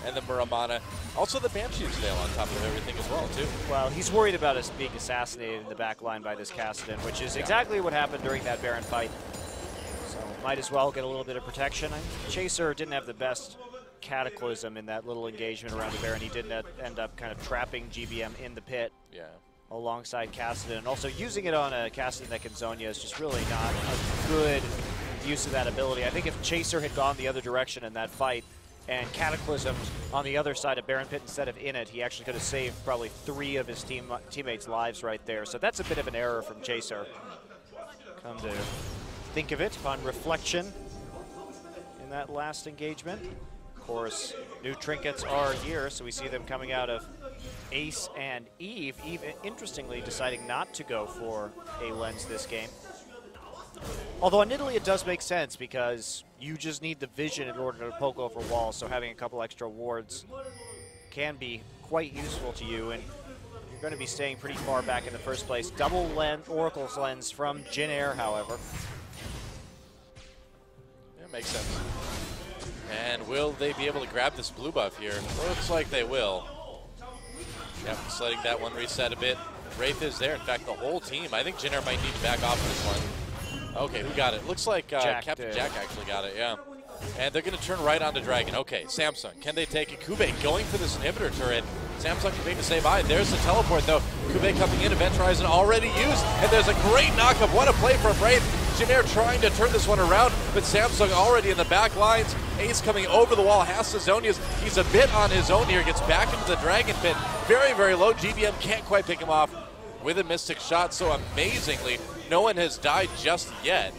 and the Muramana. Also the Banshee's Veil on top of everything as well too. Well, he's worried about us being assassinated in the back line by this Kassadin, which is exactly what happened during that Baron fight. So might as well get a little bit of protection. Chaser didn't have the best Cataclysm in that little engagement around the Baron. He did end up kind of trapping GBM in the pit alongside Kassadin. And also using it on a Kassadin that can Zonia is just really not a good use of that ability. I think if Chaser had gone the other direction in that fight and Cataclysm on the other side of Baron Pit instead of in it, he actually could have saved probably 3 of his teammates' lives right there. So that's a bit of an error from Chaser. Come to think of it upon reflection in that last engagement. Of course, new trinkets are here, so we see them coming out of Ace and Eve. Eve, interestingly, deciding not to go for a lens this game. Although in Italy it does make sense because you just need the vision in order to poke over walls, so having a couple extra wards can be quite useful to you, and you're going to be staying pretty far back in the first place. Double Oracle's lens from Jin Air, however. Yeah, makes sense. And will they be able to grab this blue buff here? Looks like they will. Yep, just letting that one reset a bit. Wraith is there. In fact, the whole team. I think Jin Air might need to back off this one. Okay, who got it? Looks like Captain Jack actually got it, yeah. And they're going to turn right onto Dragon. Okay, Samsung, can they take it? Kube going for this inhibitor turret. Samsung can make the save eye. There's the teleport, though. Kube coming in, Event Horizon already used. And there's a great knockup. What a play from Wraith. Jin Air trying to turn this one around, but Samsung already in the back lines. Ace coming over the wall, has the Zonias. He's a bit on his own here, gets back into the Dragon Pit. Very, very low. GBM can't quite pick him off with a Mystic shot, so amazingly, no one has died just yet.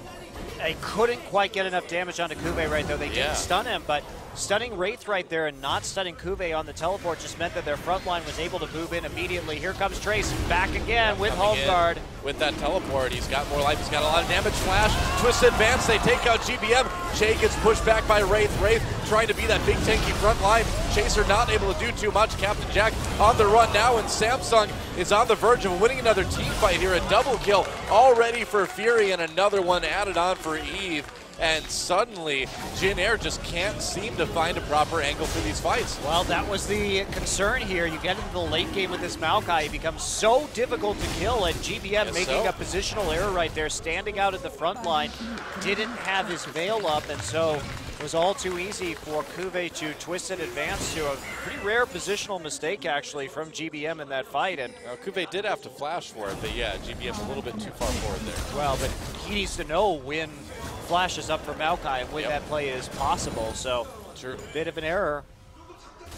They couldn't quite get enough damage onto Kube right though. They didn't stun him, but stunning Wraith right there and not stunning Kube on the teleport just meant that their front line was able to move in immediately. Here comes Trace back again with Home Guard. With that teleport, he's got more life, he's got a lot of damage. Flash, twist advance, they take out GBM. Che gets pushed back by Wraith. Wraith trying to be that big tanky front line. Chaser not able to do too much. Captain Jack on the run now, and Samsung is on the verge of winning another team fight here. A double kill already for Fury and another one added on for Eve. and suddenly Jin Air just can't seem to find a proper angle for these fights. Well, that was the concern here. You get into the late game with this Maokai, it becomes so difficult to kill, and GBM making a positional error right there, standing out at the front line, didn't have his veil up, and so it was all too easy for Kuve to twist and advance to a pretty rare positional mistake, actually, from GBM in that fight. And Kuve did have to flash for it, but yeah, GBM a little bit too far forward there. Well, but he needs to know when flash is up for Maokai and when that play is possible. So, a bit of an error,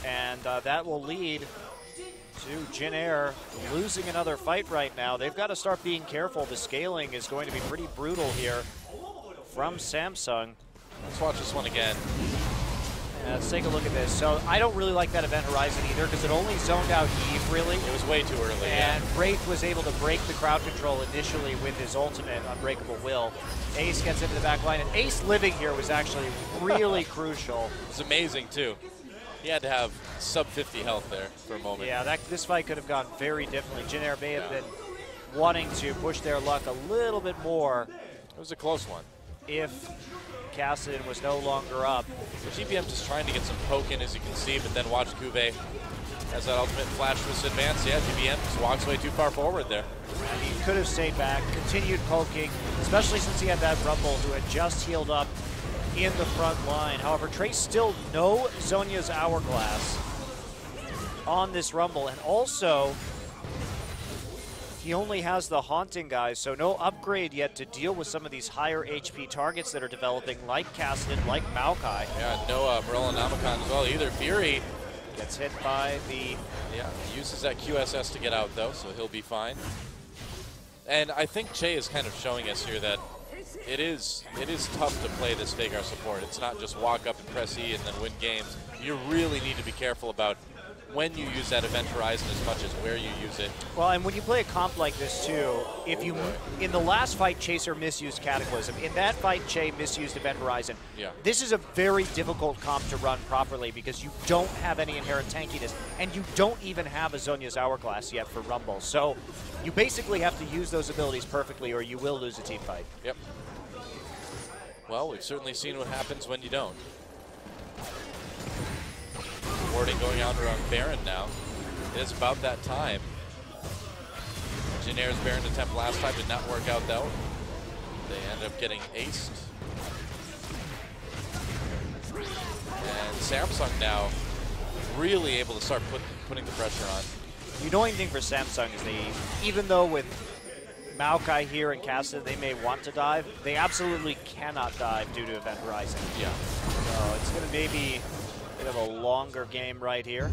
and that will lead to Jin Air losing another fight right now. They've got to start being careful. The scaling is going to be pretty brutal here from Samsung. Let's watch this one again. Yeah, let's take a look at this. So I don't really like that Event Horizon either because it only zoned out Eve, really. It was way too early. And Wraith was able to break the crowd control initially with his ultimate, Unbreakable Will. Ace gets into the back line, and Ace living here was actually really crucial. It's amazing, too. He had to have sub 50 health there for a moment. Yeah, this fight could have gone very differently. Jin Air may have been wanting to push their luck a little bit more. It was a close one. If Cassidy was no longer up. So GBM just trying to get some poke in, as you can see, but then watch Kuve as that ultimate flash was advanced. Yeah, GBM just walks way too far forward there. And he could have stayed back, continued poking, especially since he had that Rumble who had just healed up in the front line. However, Trace still no Zhonya's Hourglass on this Rumble, and also he only has the Haunting guys, so no upgrade yet to deal with some of these higher HP targets that are developing, like Cassidy, like Maokai. Yeah, no Morello Namicon as well either. Fury gets hit by the... Yeah, he uses that QSS to get out though, so he'll be fine. And I think Che is kind of showing us here that it is tough to play this Veigar support. It's not just walk up and press E and then win games. You really need to be careful about when you use that Event Horizon as much as where you use it. Well, and when you play a comp like this too, if you, in the last fight, Chaser misused Cataclysm. In that fight, Che misused Event Horizon. Yeah. This is a very difficult comp to run properly because you don't have any inherent tankiness, and you don't even have a Zhonya's Hourglass yet for Rumble. So you basically have to use those abilities perfectly or you will lose a team fight. Yep. Well, we've certainly seen what happens when you don't. Warding going out around Baron now. It is about that time. Jin Air's Baron attempt last time did not work out though. They end up getting aced. And Samsung now really able to start putting the pressure on. The annoying thing for Samsung is they, even though with Maokai here and Cassidy, they may want to dive, they absolutely cannot dive due to Event Horizon. Yeah. So it's going to maybe bit of a longer game right here.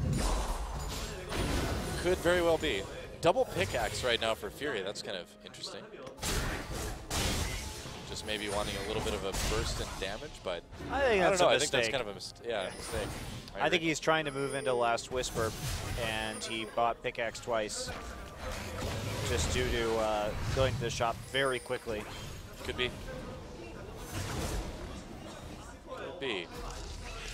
Could very well be. Double pickaxe right now for Fury. That's kind of interesting. Just maybe wanting a little bit of a burst in damage, but I think that's a mistake. I think that's kind of a mistake. I think he's trying to move into Last Whisper, and he bought pickaxe twice just due to going to the shop very quickly. Could be. Could be.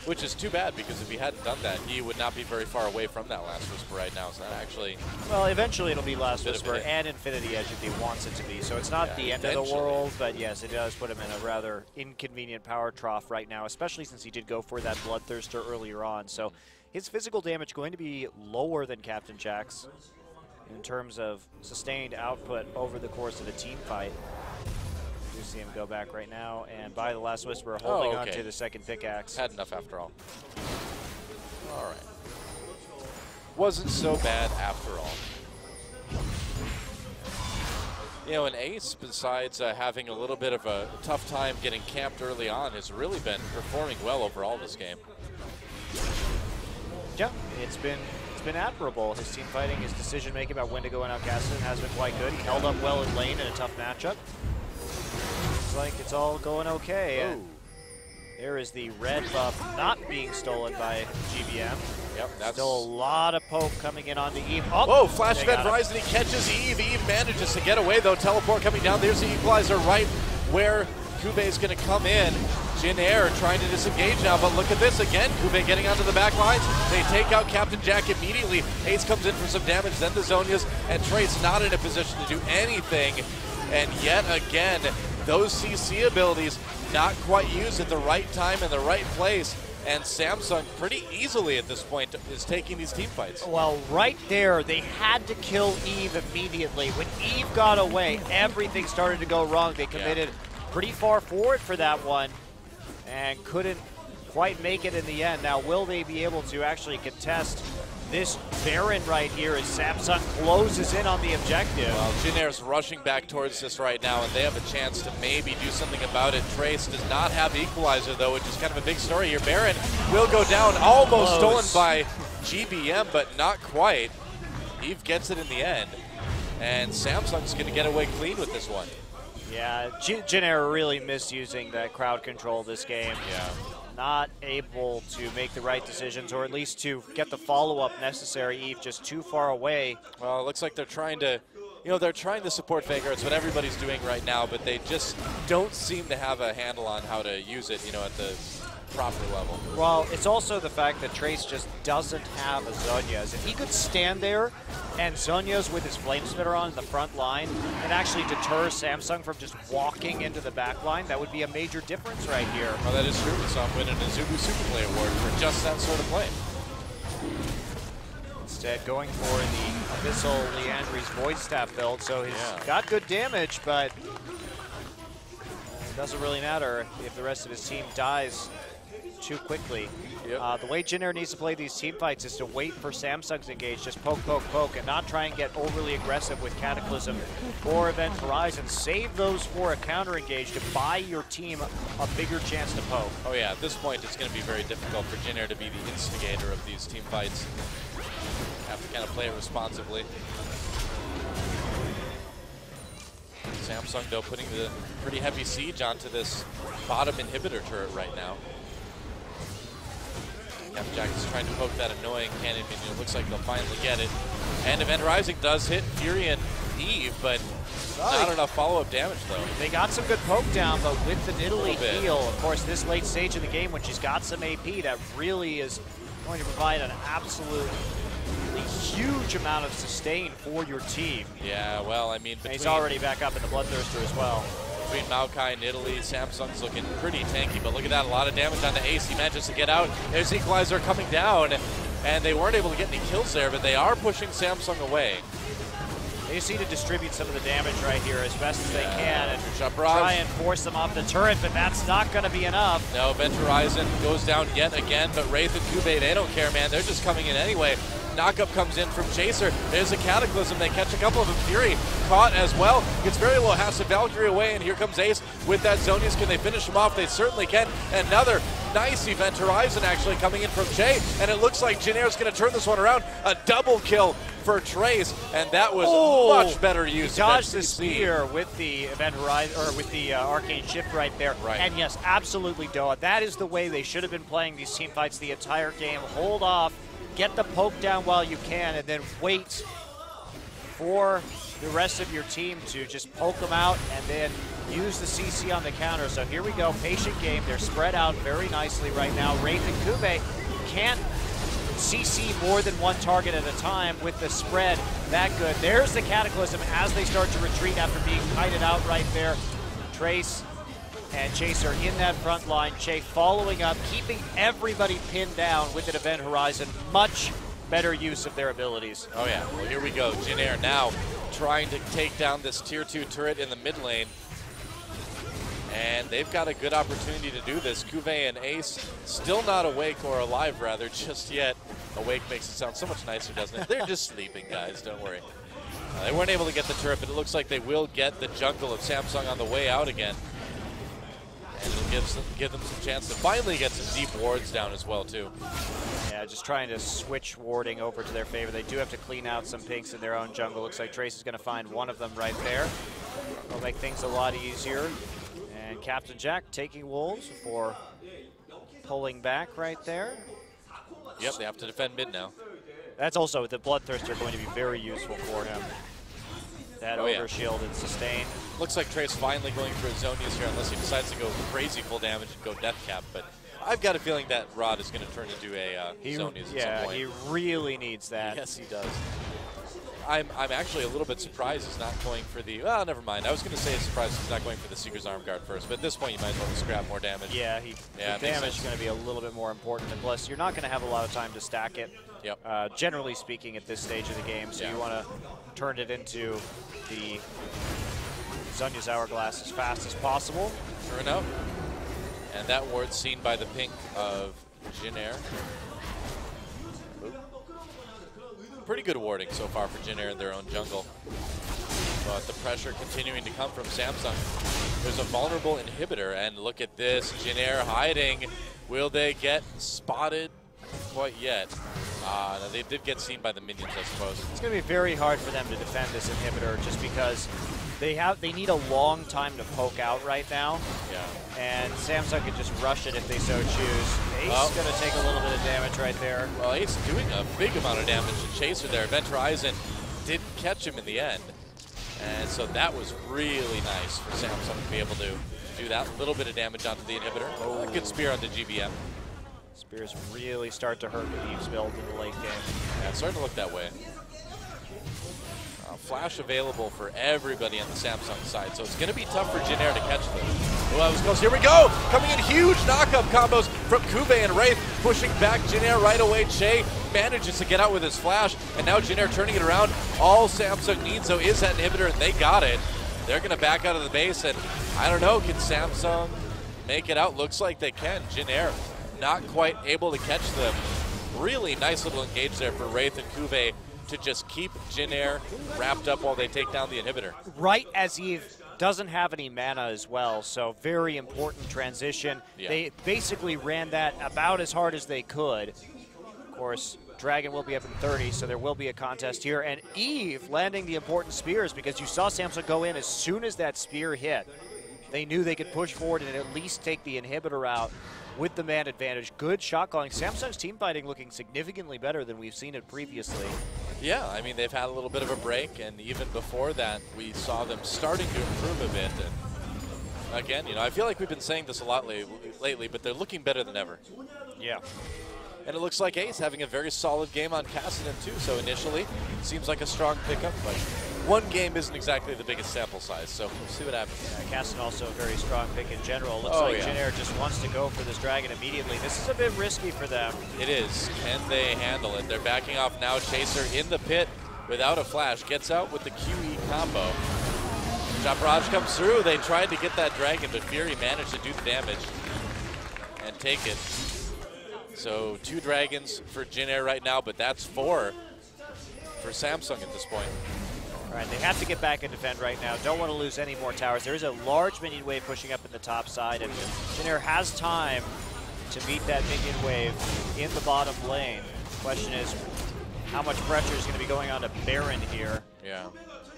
Which is too bad, because if he hadn't done that, he would not be very far away from that Last Whisper right now. So that actually... Well, eventually it'll be Last Whisper and Infinity Edge if he wants it to be. So it's not the end of the world, but yes, it does put him in a rather inconvenient power trough right now, especially since he did go for that Bloodthirster earlier on. So his physical damage going to be lower than Captain Jack's in terms of sustained output over the course of a team fight. You see him go back right now and buy the Last Whisper, holding on to the second pickaxe. Had enough after all. All right. Wasn't so bad after all. You know, an Ace, besides having a little bit of a tough time getting camped early on, has really been performing well overall this game. Yeah, it's been admirable. His team fighting, his decision making about when to go in out Cassidy has been quite good. He held up well in lane in a tough matchup. Looks like it's all going okay. And there is the red buff not being stolen by GBM. Yep, that's still a lot of poke coming in onto Eve. Oh, whoa, Flash Event Horizon, he catches Eve. Eve manages to get away though. Teleport coming down. There's the equalizer right where Kuve is going to come in. Jin Air trying to disengage now, but look at this again. Kuve getting onto the back lines. They take out Captain Jack immediately. Ace comes in for some damage, then the Zhonya's, and Trace not in a position to do anything. And yet again, those CC abilities not quite used at the right time in the right place. And Samsung pretty easily at this point is taking these team fights. Well, right there, they had to kill Eve immediately. When Eve got away, everything started to go wrong. They committed pretty far forward for that one and couldn't quite make it in the end. Now, will they be able to actually contest this Baron right here as Samsung closes in on the objective? Well, Jinair's rushing back towards this right now, and they have a chance to maybe do something about it. Trace does not have equalizer, though, which is kind of a big story here. Baron will go down, almost stolen by GBM, but not quite. Eve gets it in the end, and Samsung's going to get away clean with this one. Yeah, Jinair really misusing that crowd control this game. Yeah. Not able to make the right decisions, or at least to get the follow-up necessary. Eve just too far away. Well, it looks like they're trying to, they're trying to support Faker. It's what everybody's doing right now, but they just don't seem to have a handle on how to use it, at the proper level. Well, it's also the fact that Trace just doesn't have a Zhonya's. If he could stand there and Zhonya's with his Flame Spitter on the front line and actually deter Samsung from just walking into the back line, that would be a major difference right here. Well, that is true. We saw him win an Azubu Super Play Award for just that sort of play. Instead, going for the Abyssal Leandri's Void Staff build, so he's got good damage, but it doesn't really matter if the rest of his team dies too quickly. Yep. The way Jinair needs to play these team fights is to wait for Samsung to engage, just poke, poke, poke, and not try and get overly aggressive with Cataclysm or Event Horizon. Save those for a counter engage to buy your team a bigger chance to poke. Oh yeah, at this point it's going to be very difficult for Jinair to be the instigator of these team fights. Have to kind of play it responsibly. Samsung, though, putting the pretty heavy siege onto this bottom inhibitor turret right now. Jack is trying to poke that annoying cannon minion. It looks like they'll finally get it. And Event Rising does hit Fury and Eve, but not enough follow-up damage, though. They got some good poke down, but with the Nidalee heal, of course, this late stage in the game when she's got some AP, that really is going to provide an absolutely huge amount of sustain for your team. Yeah, well, I mean, he's already back up in the Bloodthirster as well. Between Maokai and Nidalee, Samsung's looking pretty tanky, but look at that, a lot of damage on the Ace. He manages to get out. There's Equalizer coming down, and they weren't able to get any kills there, but they are pushing Samsung away. They just need to distribute some of the damage right here as best as they can and Shabraj. Try and force them off the turret, but that's not going to be enough. No, Event Horizon goes down yet again, but Wraith and Kube, they don't care, man. They're just coming in anyway. Knockup comes in from Chaser. There's a Cataclysm. They catch a couple of them. Fury caught as well. Gets very low. Has to Valkyrie away, and here comes Ace with that Zhonya's. Can they finish him off? They certainly can. Another nice Event Horizon actually coming in from Jay, and it looks like Jinair's going to turn this one around. A double kill for Trace, and that was much better use. Dodged the spear with the Event Horizon, or with the Arcane Shift right there. Right. And yes, absolutely, Doa. That is the way they should have been playing these team fights the entire game. Hold off. Get the poke down while you can, and then wait for the rest of your team to just poke them out and then use the CC on the counter. So here we go, patient game. They're spread out very nicely right now. Wraith and Kube can't CC more than one target at a time with the spread that good. There's the Cataclysm as they start to retreat after being kited out right there. Trace and Chaser in that front line. Che following up, keeping everybody pinned down with an Event Horizon. Much better use of their abilities. Oh yeah, well here we go. Jinair now trying to take down this tier 2 turret in the mid lane. And they've got a good opportunity to do this. Cuvée and Ace still not awake, or alive rather, just yet. Awake makes it sound so much nicer, doesn't it? They're just sleeping, guys, don't worry. They weren't able to get the turret, but it looks like they will get the jungle of Samsung on the way out again. And it'll give them some chance to finally get some deep wards down as well, too. Yeah, just trying to switch warding over to their favor. They do have to clean out some pinks in their own jungle. Looks like Trace is going to find one of them right there. It'll make things a lot easier. And Captain Jack taking Wolves for pulling back right there. Yep, they have to defend mid now. That's also, the Bloodthirster going to be very useful for him. That overshield and sustain. Looks like Trace finally going for his Zhonya's here, unless he decides to go crazy full damage and go death cap. But I've got a feeling that Rod is going to turn into a Zhonya's at some point. He really needs that. Yes, he does. I'm actually a little bit surprised he's not going for the. Well, never mind. I was going to say surprised he's not going for the Seeker's Arm Guard first, but at this point you might as well just grab more damage. Yeah, the damage is going to be a little bit more important, and plus you're not going to have a lot of time to stack it. Yep. Generally speaking, at this stage of the game, so you want to turn it into the Zhonya's Hourglass as fast as possible. Sure enough. And that ward seen by the pink of Jin Air. Pretty good warding so far for Jin Air in their own jungle. But the pressure continuing to come from Samsung. There's a vulnerable inhibitor, and look at this. Jin Air hiding. Will they get spotted? Quite yet. No, they did get seen by the minions, I suppose. It's going to be very hard for them to defend this inhibitor just because they need a long time to poke out right now. Yeah. And Samsung could just rush it if they so choose. Ace going to take a little bit of damage right there. Well, Ace doing a big amount of damage to Chaser there. Venturizon didn't catch him in the end. And so that was really nice for Samsung to be able to do that little bit of damage onto the inhibitor. A good spear onto GBM. Spears really start to hurt with Eve's build in the late game. Yeah, it's starting to look that way. Flash available for everybody on the Samsung side, so it's going to be tough for Jin Air to catch them. Oh, that was close. Here we go! Coming in huge knock-up combos from Kube and Wraith, pushing back Jin Air right away. Che manages to get out with his flash, and now Jin Air turning it around. All Samsung needs, though, is that inhibitor, and they got it. They're going to back out of the base, and I don't know, can Samsung make it out? Looks like they can. Jin Air not quite able to catch them. Really nice little engage there for Wraith and Kube to just keep Jin Air wrapped up while they take down the inhibitor. Right as Eve doesn't have any mana as well, so very important transition. Yeah. They basically ran that about as hard as they could. Of course, Dragon will be up in 30, so there will be a contest here. And Eve landing the important spears because you saw Samsung go in as soon as that spear hit. They knew they could push forward and at least take the inhibitor out with the man advantage. Good shot calling. Samsung's team fighting looking significantly better than we've seen it previously. Yeah, I mean, they've had a little bit of a break, and even before that, we saw them starting to improve a bit. And again, you know, I feel like we've been saying this a lot lately, but they're looking better than ever. Yeah. And it looks like Ace having a very solid game on Cassidy too, so initially, seems like a strong pickup, but one game isn't exactly the biggest sample size, so we'll see what happens. Cassidy also a very strong pick in general. Looks like Jin Air just wants to go for this Dragon immediately. This is a bit risky for them. It is. Can they handle it? They're backing off now. Chaser in the pit without a flash. Gets out with the QE combo. Chaparaj comes through. They tried to get that Dragon, but Fury managed to do the damage and take it. So 2 Dragons for Jin Air right now, but that's 4 for Samsung at this point. All right, they have to get back and defend right now. Don't want to lose any more towers. There is a large minion wave pushing up in the top side, and Jin Air has time to meet that minion wave in the bottom lane. Question is, how much pressure is going to be going on to Baron here? Yeah.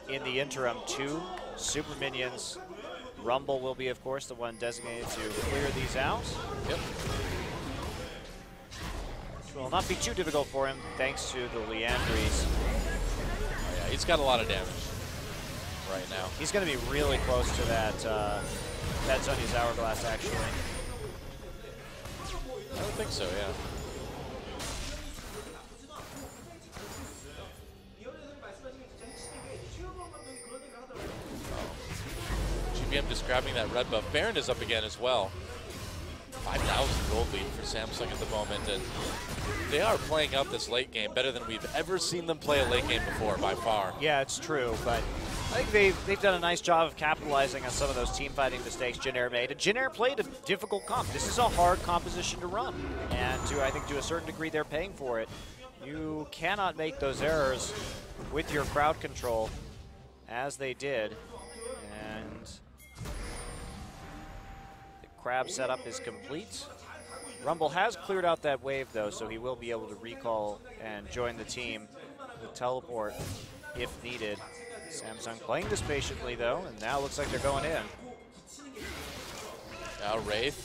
In the interim, 2 super minions. Rumble will be, of course, the one designated to clear these out. Yep. Which will not be too difficult for him, thanks to the Leandries. Oh, yeah, he's got a lot of damage right now. He's going to be really close to that Zhonya's Hourglass, actually. I would think so, yeah. GBM just grabbing that red buff. Baron is up again as well. 5,000 gold lead for Samsung at the moment, and they are playing out this late game better than we've ever seen them play a late game before, by far. Yeah, it's true, but I think they've done a nice job of capitalizing on some of those team fighting mistakes Jin Air made. And Jin Air played a difficult comp. This is a hard composition to run, and I think to a certain degree they're paying for it. You cannot make those errors with your crowd control, as they did. And the crab setup is complete. Rumble has cleared out that wave, though, so he will be able to recall and join the team with teleport if needed. Samsung playing this patiently, though, and now looks like they're going in. Now Wraith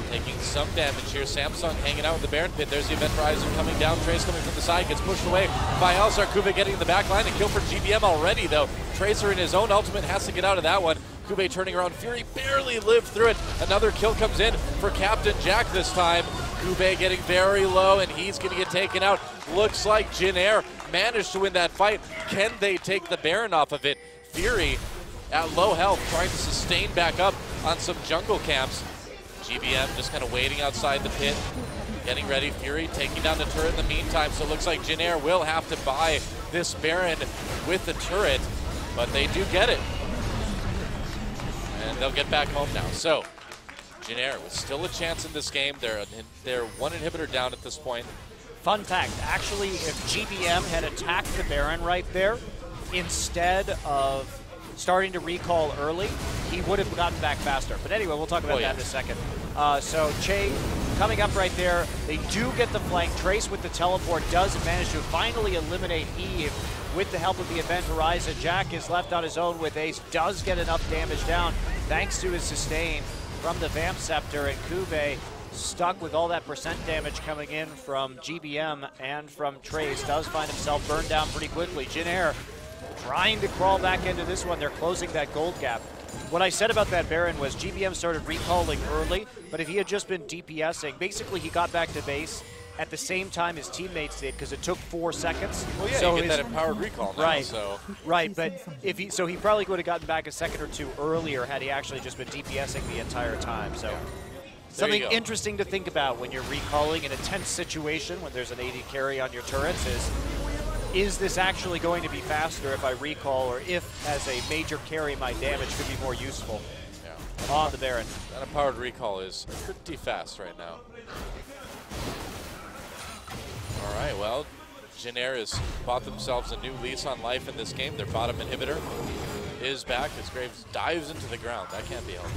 taking some damage here. Samsung hanging out with the Baron pit. There's the Event Horizon coming down. Trace coming from the side, gets pushed away by Alistar. Kube getting in the back line. A kill for GBM already, though. Tracer in his own ultimate has to get out of that one. Kube turning around. Fury barely lived through it. Another kill comes in for Captain Jack this time. Kube getting very low, and he's going to get taken out. Looks like Jin Air managed to win that fight. Can they take the Baron off of it? Fury at low health, trying to sustain back up on some jungle camps. GBM just kind of waiting outside the pit, getting ready. Fury taking down the turret in the meantime, so it looks like Jin Air will have to buy this Baron with the turret, but they do get it. And they'll get back home now. So, Jin Air with still a chance in this game. They're one inhibitor down at this point. Fun fact, actually, if GBM had attacked the Baron right there, instead of starting to recall early, he would have gotten back faster. But anyway, we'll talk about that in a second. So Che coming up right there. They do get the flank. Trace with the teleport does manage to finally eliminate Eve with the help of the Event Horizon. Jack is left on his own with Ace, does get enough damage down thanks to his sustain from the Vamp Scepter, and Kuve stuck with all that percent damage coming in from GBM and from Trace does find himself burned down pretty quickly. Jin Air trying to crawl back into this one. They're closing that gold gap. What I said about that Baron was GBM started recalling early, but if he had just been DPSing, basically he got back to base at the same time his teammates did because it took 4 seconds. Well, yeah, so you get that empowered recall now. Right, so. Right, but if he probably would have gotten back a second or two earlier had he actually just been DPSing the entire time. So something interesting to think about when you're recalling in a tense situation when there's an AD carry on your turrets is this actually going to be faster if I recall, or if, as a major carry, my damage could be more useful on the Baron? That empowered recall is pretty fast right now. All right, well, Jin Air has bought themselves a new lease on life in this game. Their bottom inhibitor is back as Graves dives into the ground. That can't be helped.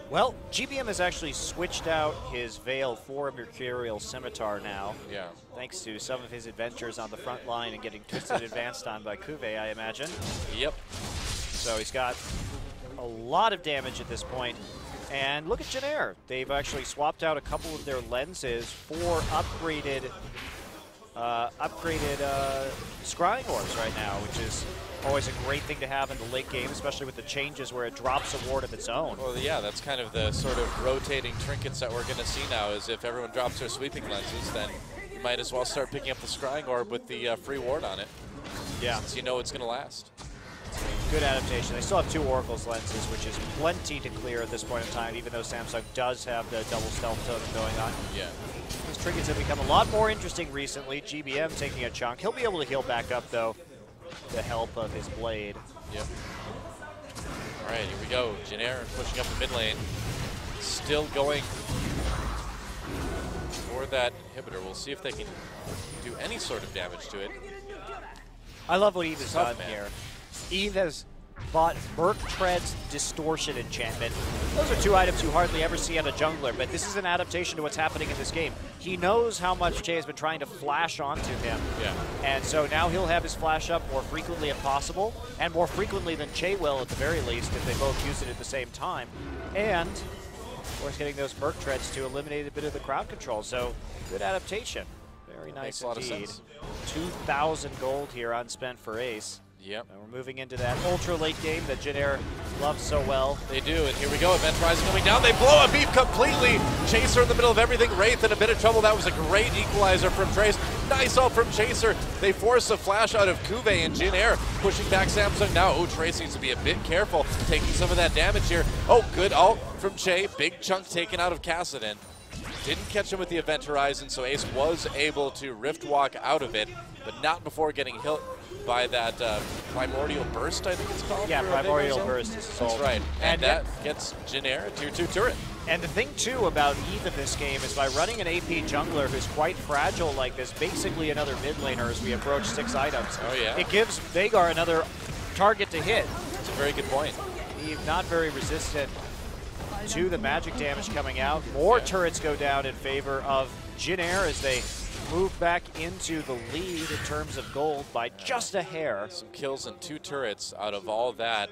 Well, GBM has actually switched out his Veil for a Mercurial Scimitar now. Yeah. Thanks to some of his adventures on the front line and getting twisted advanced on by Kuve, I imagine. Yep. So he's got a lot of damage at this point. And look at Jin Air. They've actually swapped out a couple of their lenses for upgraded scrying orbs right now, which is always a great thing to have in the late game, especially with the changes where it drops a ward of its own. Well, yeah, that's kind of the sort of rotating trinkets that we're going to see now, is if everyone drops their sweeping lenses, then you might as well start picking up the scrying orb with the free ward on it. Yeah. Since you know it's going to last. Good adaptation. They still have 2 Oracle's lenses, which is plenty to clear at this point in time, even though Samsung does have the double stealth totem going on. Yeah. These trinkets have become a lot more interesting recently. GBM taking a chunk. He'll be able to heal back up, though, with the help of his blade. Yep. All right, here we go. Jin Air pushing up the mid lane. Still going for that inhibitor. We'll see if they can do any sort of damage to it. I love what Eve has done man. here. Eve has bought Merc Tread's Distortion Enchantment. Those are 2 items you hardly ever see on a jungler, but this is an adaptation to what's happening in this game. He knows how much Che has been trying to flash onto him. Yeah. And so now he'll have his flash up more frequently if possible, and more frequently than Che will at the very least if they both use it at the same time. And, of course, getting those Merc Treads to eliminate a bit of the crowd control. So, good adaptation. Very nice indeed. 2,000 gold here unspent for Ace. Yep. And we're moving into that ultra late game that Jin Air loves so well. They do, and here we go. Event Horizon coming down. They blow up Beef completely. Chaser in the middle of everything. Wraith in a bit of trouble. That was a great equalizer from Trace. Nice ult from Chaser. They force a flash out of Kuve, and Jin Air pushing back Samsung now. Oh, Trace needs to be a bit careful, taking some of that damage here. Oh, good ult from Che. Big chunk taken out of Kassadin. Didn't catch him with the Event Horizon, so Ace was able to Rift Walk out of it, but not before getting hit by that Primordial Burst, I think it's called. Yeah, Primordial Burst is That's right. And that gets Jin Air a tier 2 turret. And the thing, too, about Eve in this game is by running an AP jungler who's quite fragile like this, basically another mid laner as we approach 6 items, it gives Veigar another target to hit. That's a very good point. Eve not very resistant to the magic damage coming out. More turrets go down in favor of Jin Air as they move back into the lead in terms of gold by just a hair. Some kills and 2 turrets out of all that.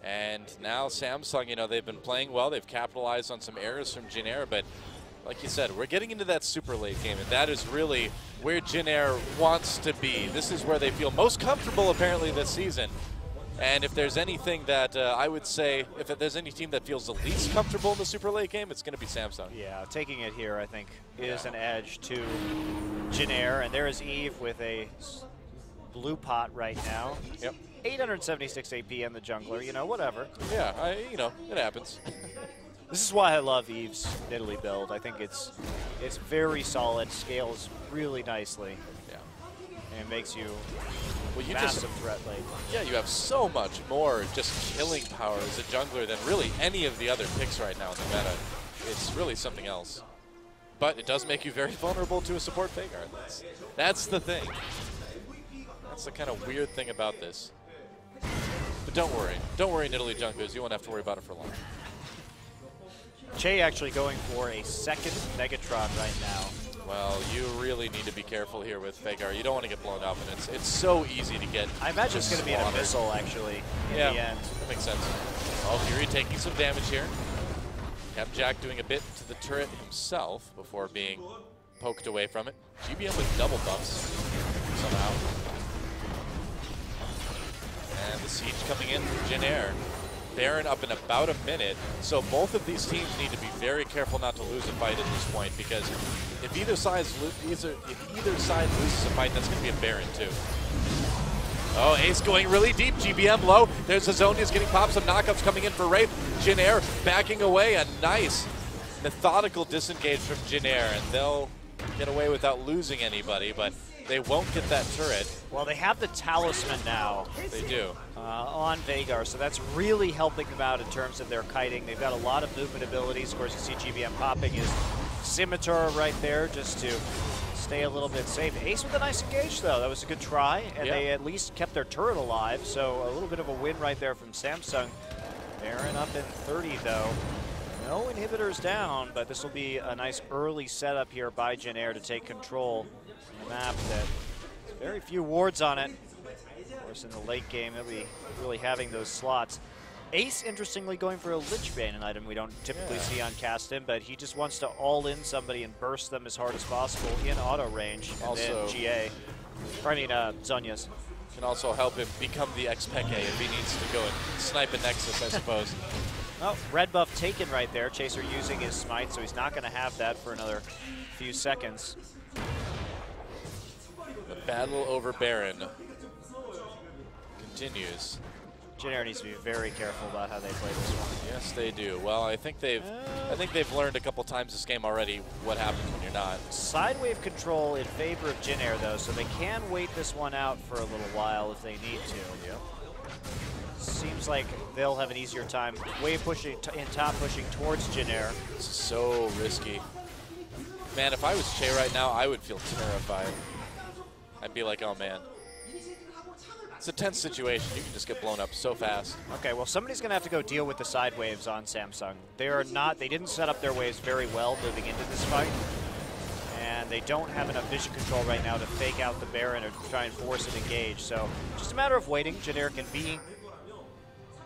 And now Samsung, you know, they've been playing well. They've capitalized on some errors from Jin Air, but like you said, we're getting into that super late game, and that is really where Jin Air wants to be. This is where they feel most comfortable, apparently, this season. And if there's anything that I would say, if there's any team that feels the least comfortable in the super late game, it's going to be Samsung. Yeah, taking it here, I think, is an edge to Janair. And there is Eve with a blue pot right now. Yep. 876 AP and the jungler, you know, whatever. Yeah, you know, it happens. This is why I love Eve's Italy build. I think it's very solid, scales really nicely. Yeah. And it makes you massive threat late. Yeah, you have so much more just killing power as a jungler than really any of the other picks right now in the meta. It's really something else. But it does make you very vulnerable to a support Veigar. That's the thing. That's the kind of weird thing about this. But don't worry. Don't worry, Italy junglers. You won't have to worry about it for long. Che actually going for a second Megatron right now. Well, you really need to be careful here with Veigar. You don't want to get blown up, and it's so easy to get. I imagine it's going to be an missile actually in the end. That makes sense. Oh, Fury taking some damage here. Captain Jack doing a bit to the turret himself before being poked away from it. GBM with double buffs somehow. And the siege coming in from Janair. Baron up in about a minute, so both of these teams need to be very careful not to lose a fight at this point, because if either side loses a fight, that's going to be a Baron too. Oh, Ace going really deep, GBM low. There's Azonius getting popped, some knockups coming in for Wraith. Janair backing away, a nice methodical disengage from Janair, and they'll get away without losing anybody, but they won't get that turret. Well, they have the talisman now. They do. On Veigar, so that's really helping them out in terms of their kiting. They've got a lot of movement abilities. Of course, you see GBM popping his Scimitar right there just to stay a little bit safe. Ace with a nice engage, though. That was a good try, and they at least kept their turret alive, so a little bit of a win right there from Samsung. Baron up in 30, though. No inhibitors down, but this will be a nice early setup here by Janair to take control of the map that has very few wards on it. Of course, in the late game, they'll be really having those slots. Ace, interestingly, going for a Lich Bane, an item we don't typically see on Castin, but he just wants to all-in somebody and burst them as hard as possible in auto range. And also, then GA, Zhonya's. Can also help him become the X-Peke if he needs to go and snipe a Nexus, I suppose. Oh, red buff taken right there. Chaser using his smite, so he's not going to have that for another few seconds. The battle over Baron continues. Janair needs to be very careful about how they play this one. Yes, they do. Well, I think they've learned a couple times this game already what happens when you're not. Side wave control in favor of Janair, though, so they can wait this one out for a little while if they need to. Yep. Seems like they'll have an easier time wave pushing and top pushing towards Janair. This is so risky. Man, if I was Che right now, I would feel terrified. I'd be like, oh man. It's a tense situation. You can just get blown up so fast. Okay, well, somebody's going to have to go deal with the side waves on Samsung. They didn't set up their waves very well moving into this fight. And they don't have enough vision control right now to fake out the Baron or try and force an engage. So just a matter of waiting. Janair can be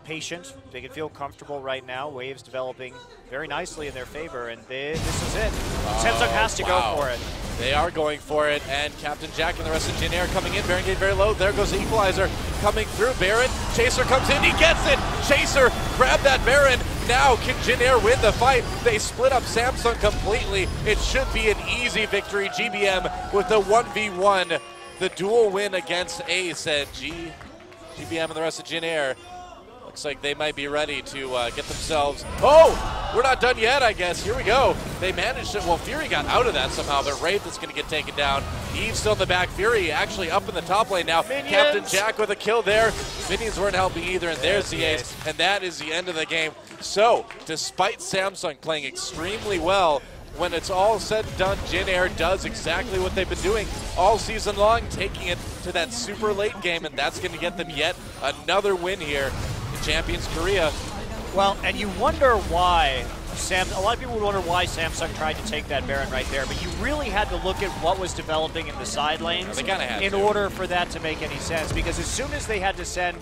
patient. They can feel comfortable right now. Waves developing very nicely in their favor, and this is it. Samsung has to go for it. They are going for it, and Captain Jack and the rest of Janair coming in. Baron getting very low. There goes the equalizer coming through. Baron, Chaser comes in. He gets it. Chaser, grab that Baron. Now can Janair win the fight? They split up Samsung completely. It should be an easy victory. GBM with the 1v1, the dual win against Ace, and GBM and the rest of Janair. Looks like they might be ready to get themselves. Oh, we're not done yet, I guess. Here we go. They managed it. Well, Fury got out of that somehow, but Wraith is going to get taken down. Eve still in the back. Fury actually up in the top lane now. Minions. Captain Jack with a kill there. Minions weren't helping either, and there's the ace. And that is the end of the game. So, despite Samsung playing extremely well, when it's all said and done, Janair does exactly what they've been doing all season long, taking it to that super late game, and that's going to get them yet another win here. Champions Korea. Well, and you wonder why a lot of people would wonder why Samsung tried to take that Baron right there, but you really had to look at what was developing in the side lanes they kinda had in to. order for that to make any sense, because as soon as they had to send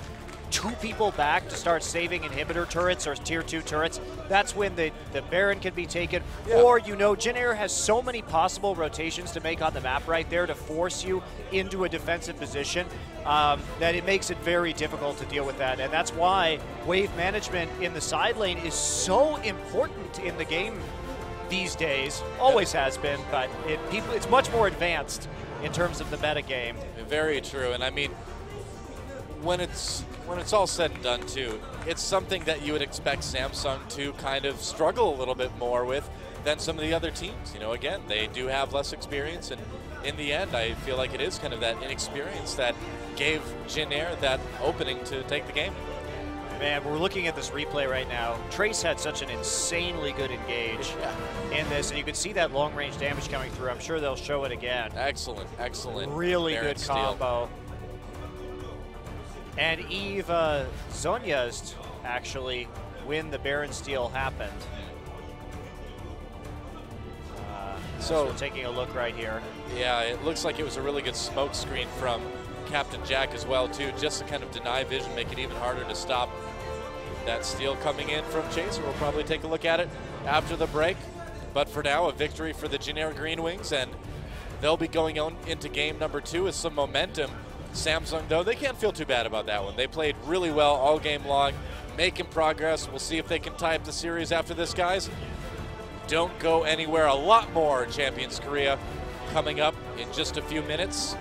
2 people back to start saving inhibitor turrets or tier 2 turrets, that's when the Baron can be taken. Yeah. Or, you know, Jin Air has so many possible rotations to make on the map right there to force you into a defensive position that it makes it very difficult to deal with that. And that's why wave management in the side lane is so important in the game these days. Always has been, but it's much more advanced in terms of the meta game. Very true, and I mean, when it's all said and done too, it's something that you would expect Samsung to kind of struggle a little bit more with than some of the other teams. You know, again, they do have less experience, and in the end, I feel like it is kind of that inexperience that gave Jin Air that opening to take the game. Man, we're looking at this replay right now. Trace had such an insanely good engage in this, and you can see that long-range damage coming through. I'm sure they'll show it again. Excellent, excellent. Really Baron good steal. combo. And Eve Zhonya's actually when the Baron steal happened. So we're taking a look right here. Yeah, it looks like it was a really good smoke screen from Captain Jack as well too, just to kind of deny vision, make it even harder to stop that steal coming in from Chaser. We'll probably take a look at it after the break. But for now, a victory for the Jin Air Green Wings, and they'll be going on into game number 2 with some momentum. Samsung, though, they can't feel too bad about that one. They played really well all game long, making progress. We'll see if they can tie up the series after this, guys. Don't go anywhere. A lot more Champions Korea coming up in just a few minutes.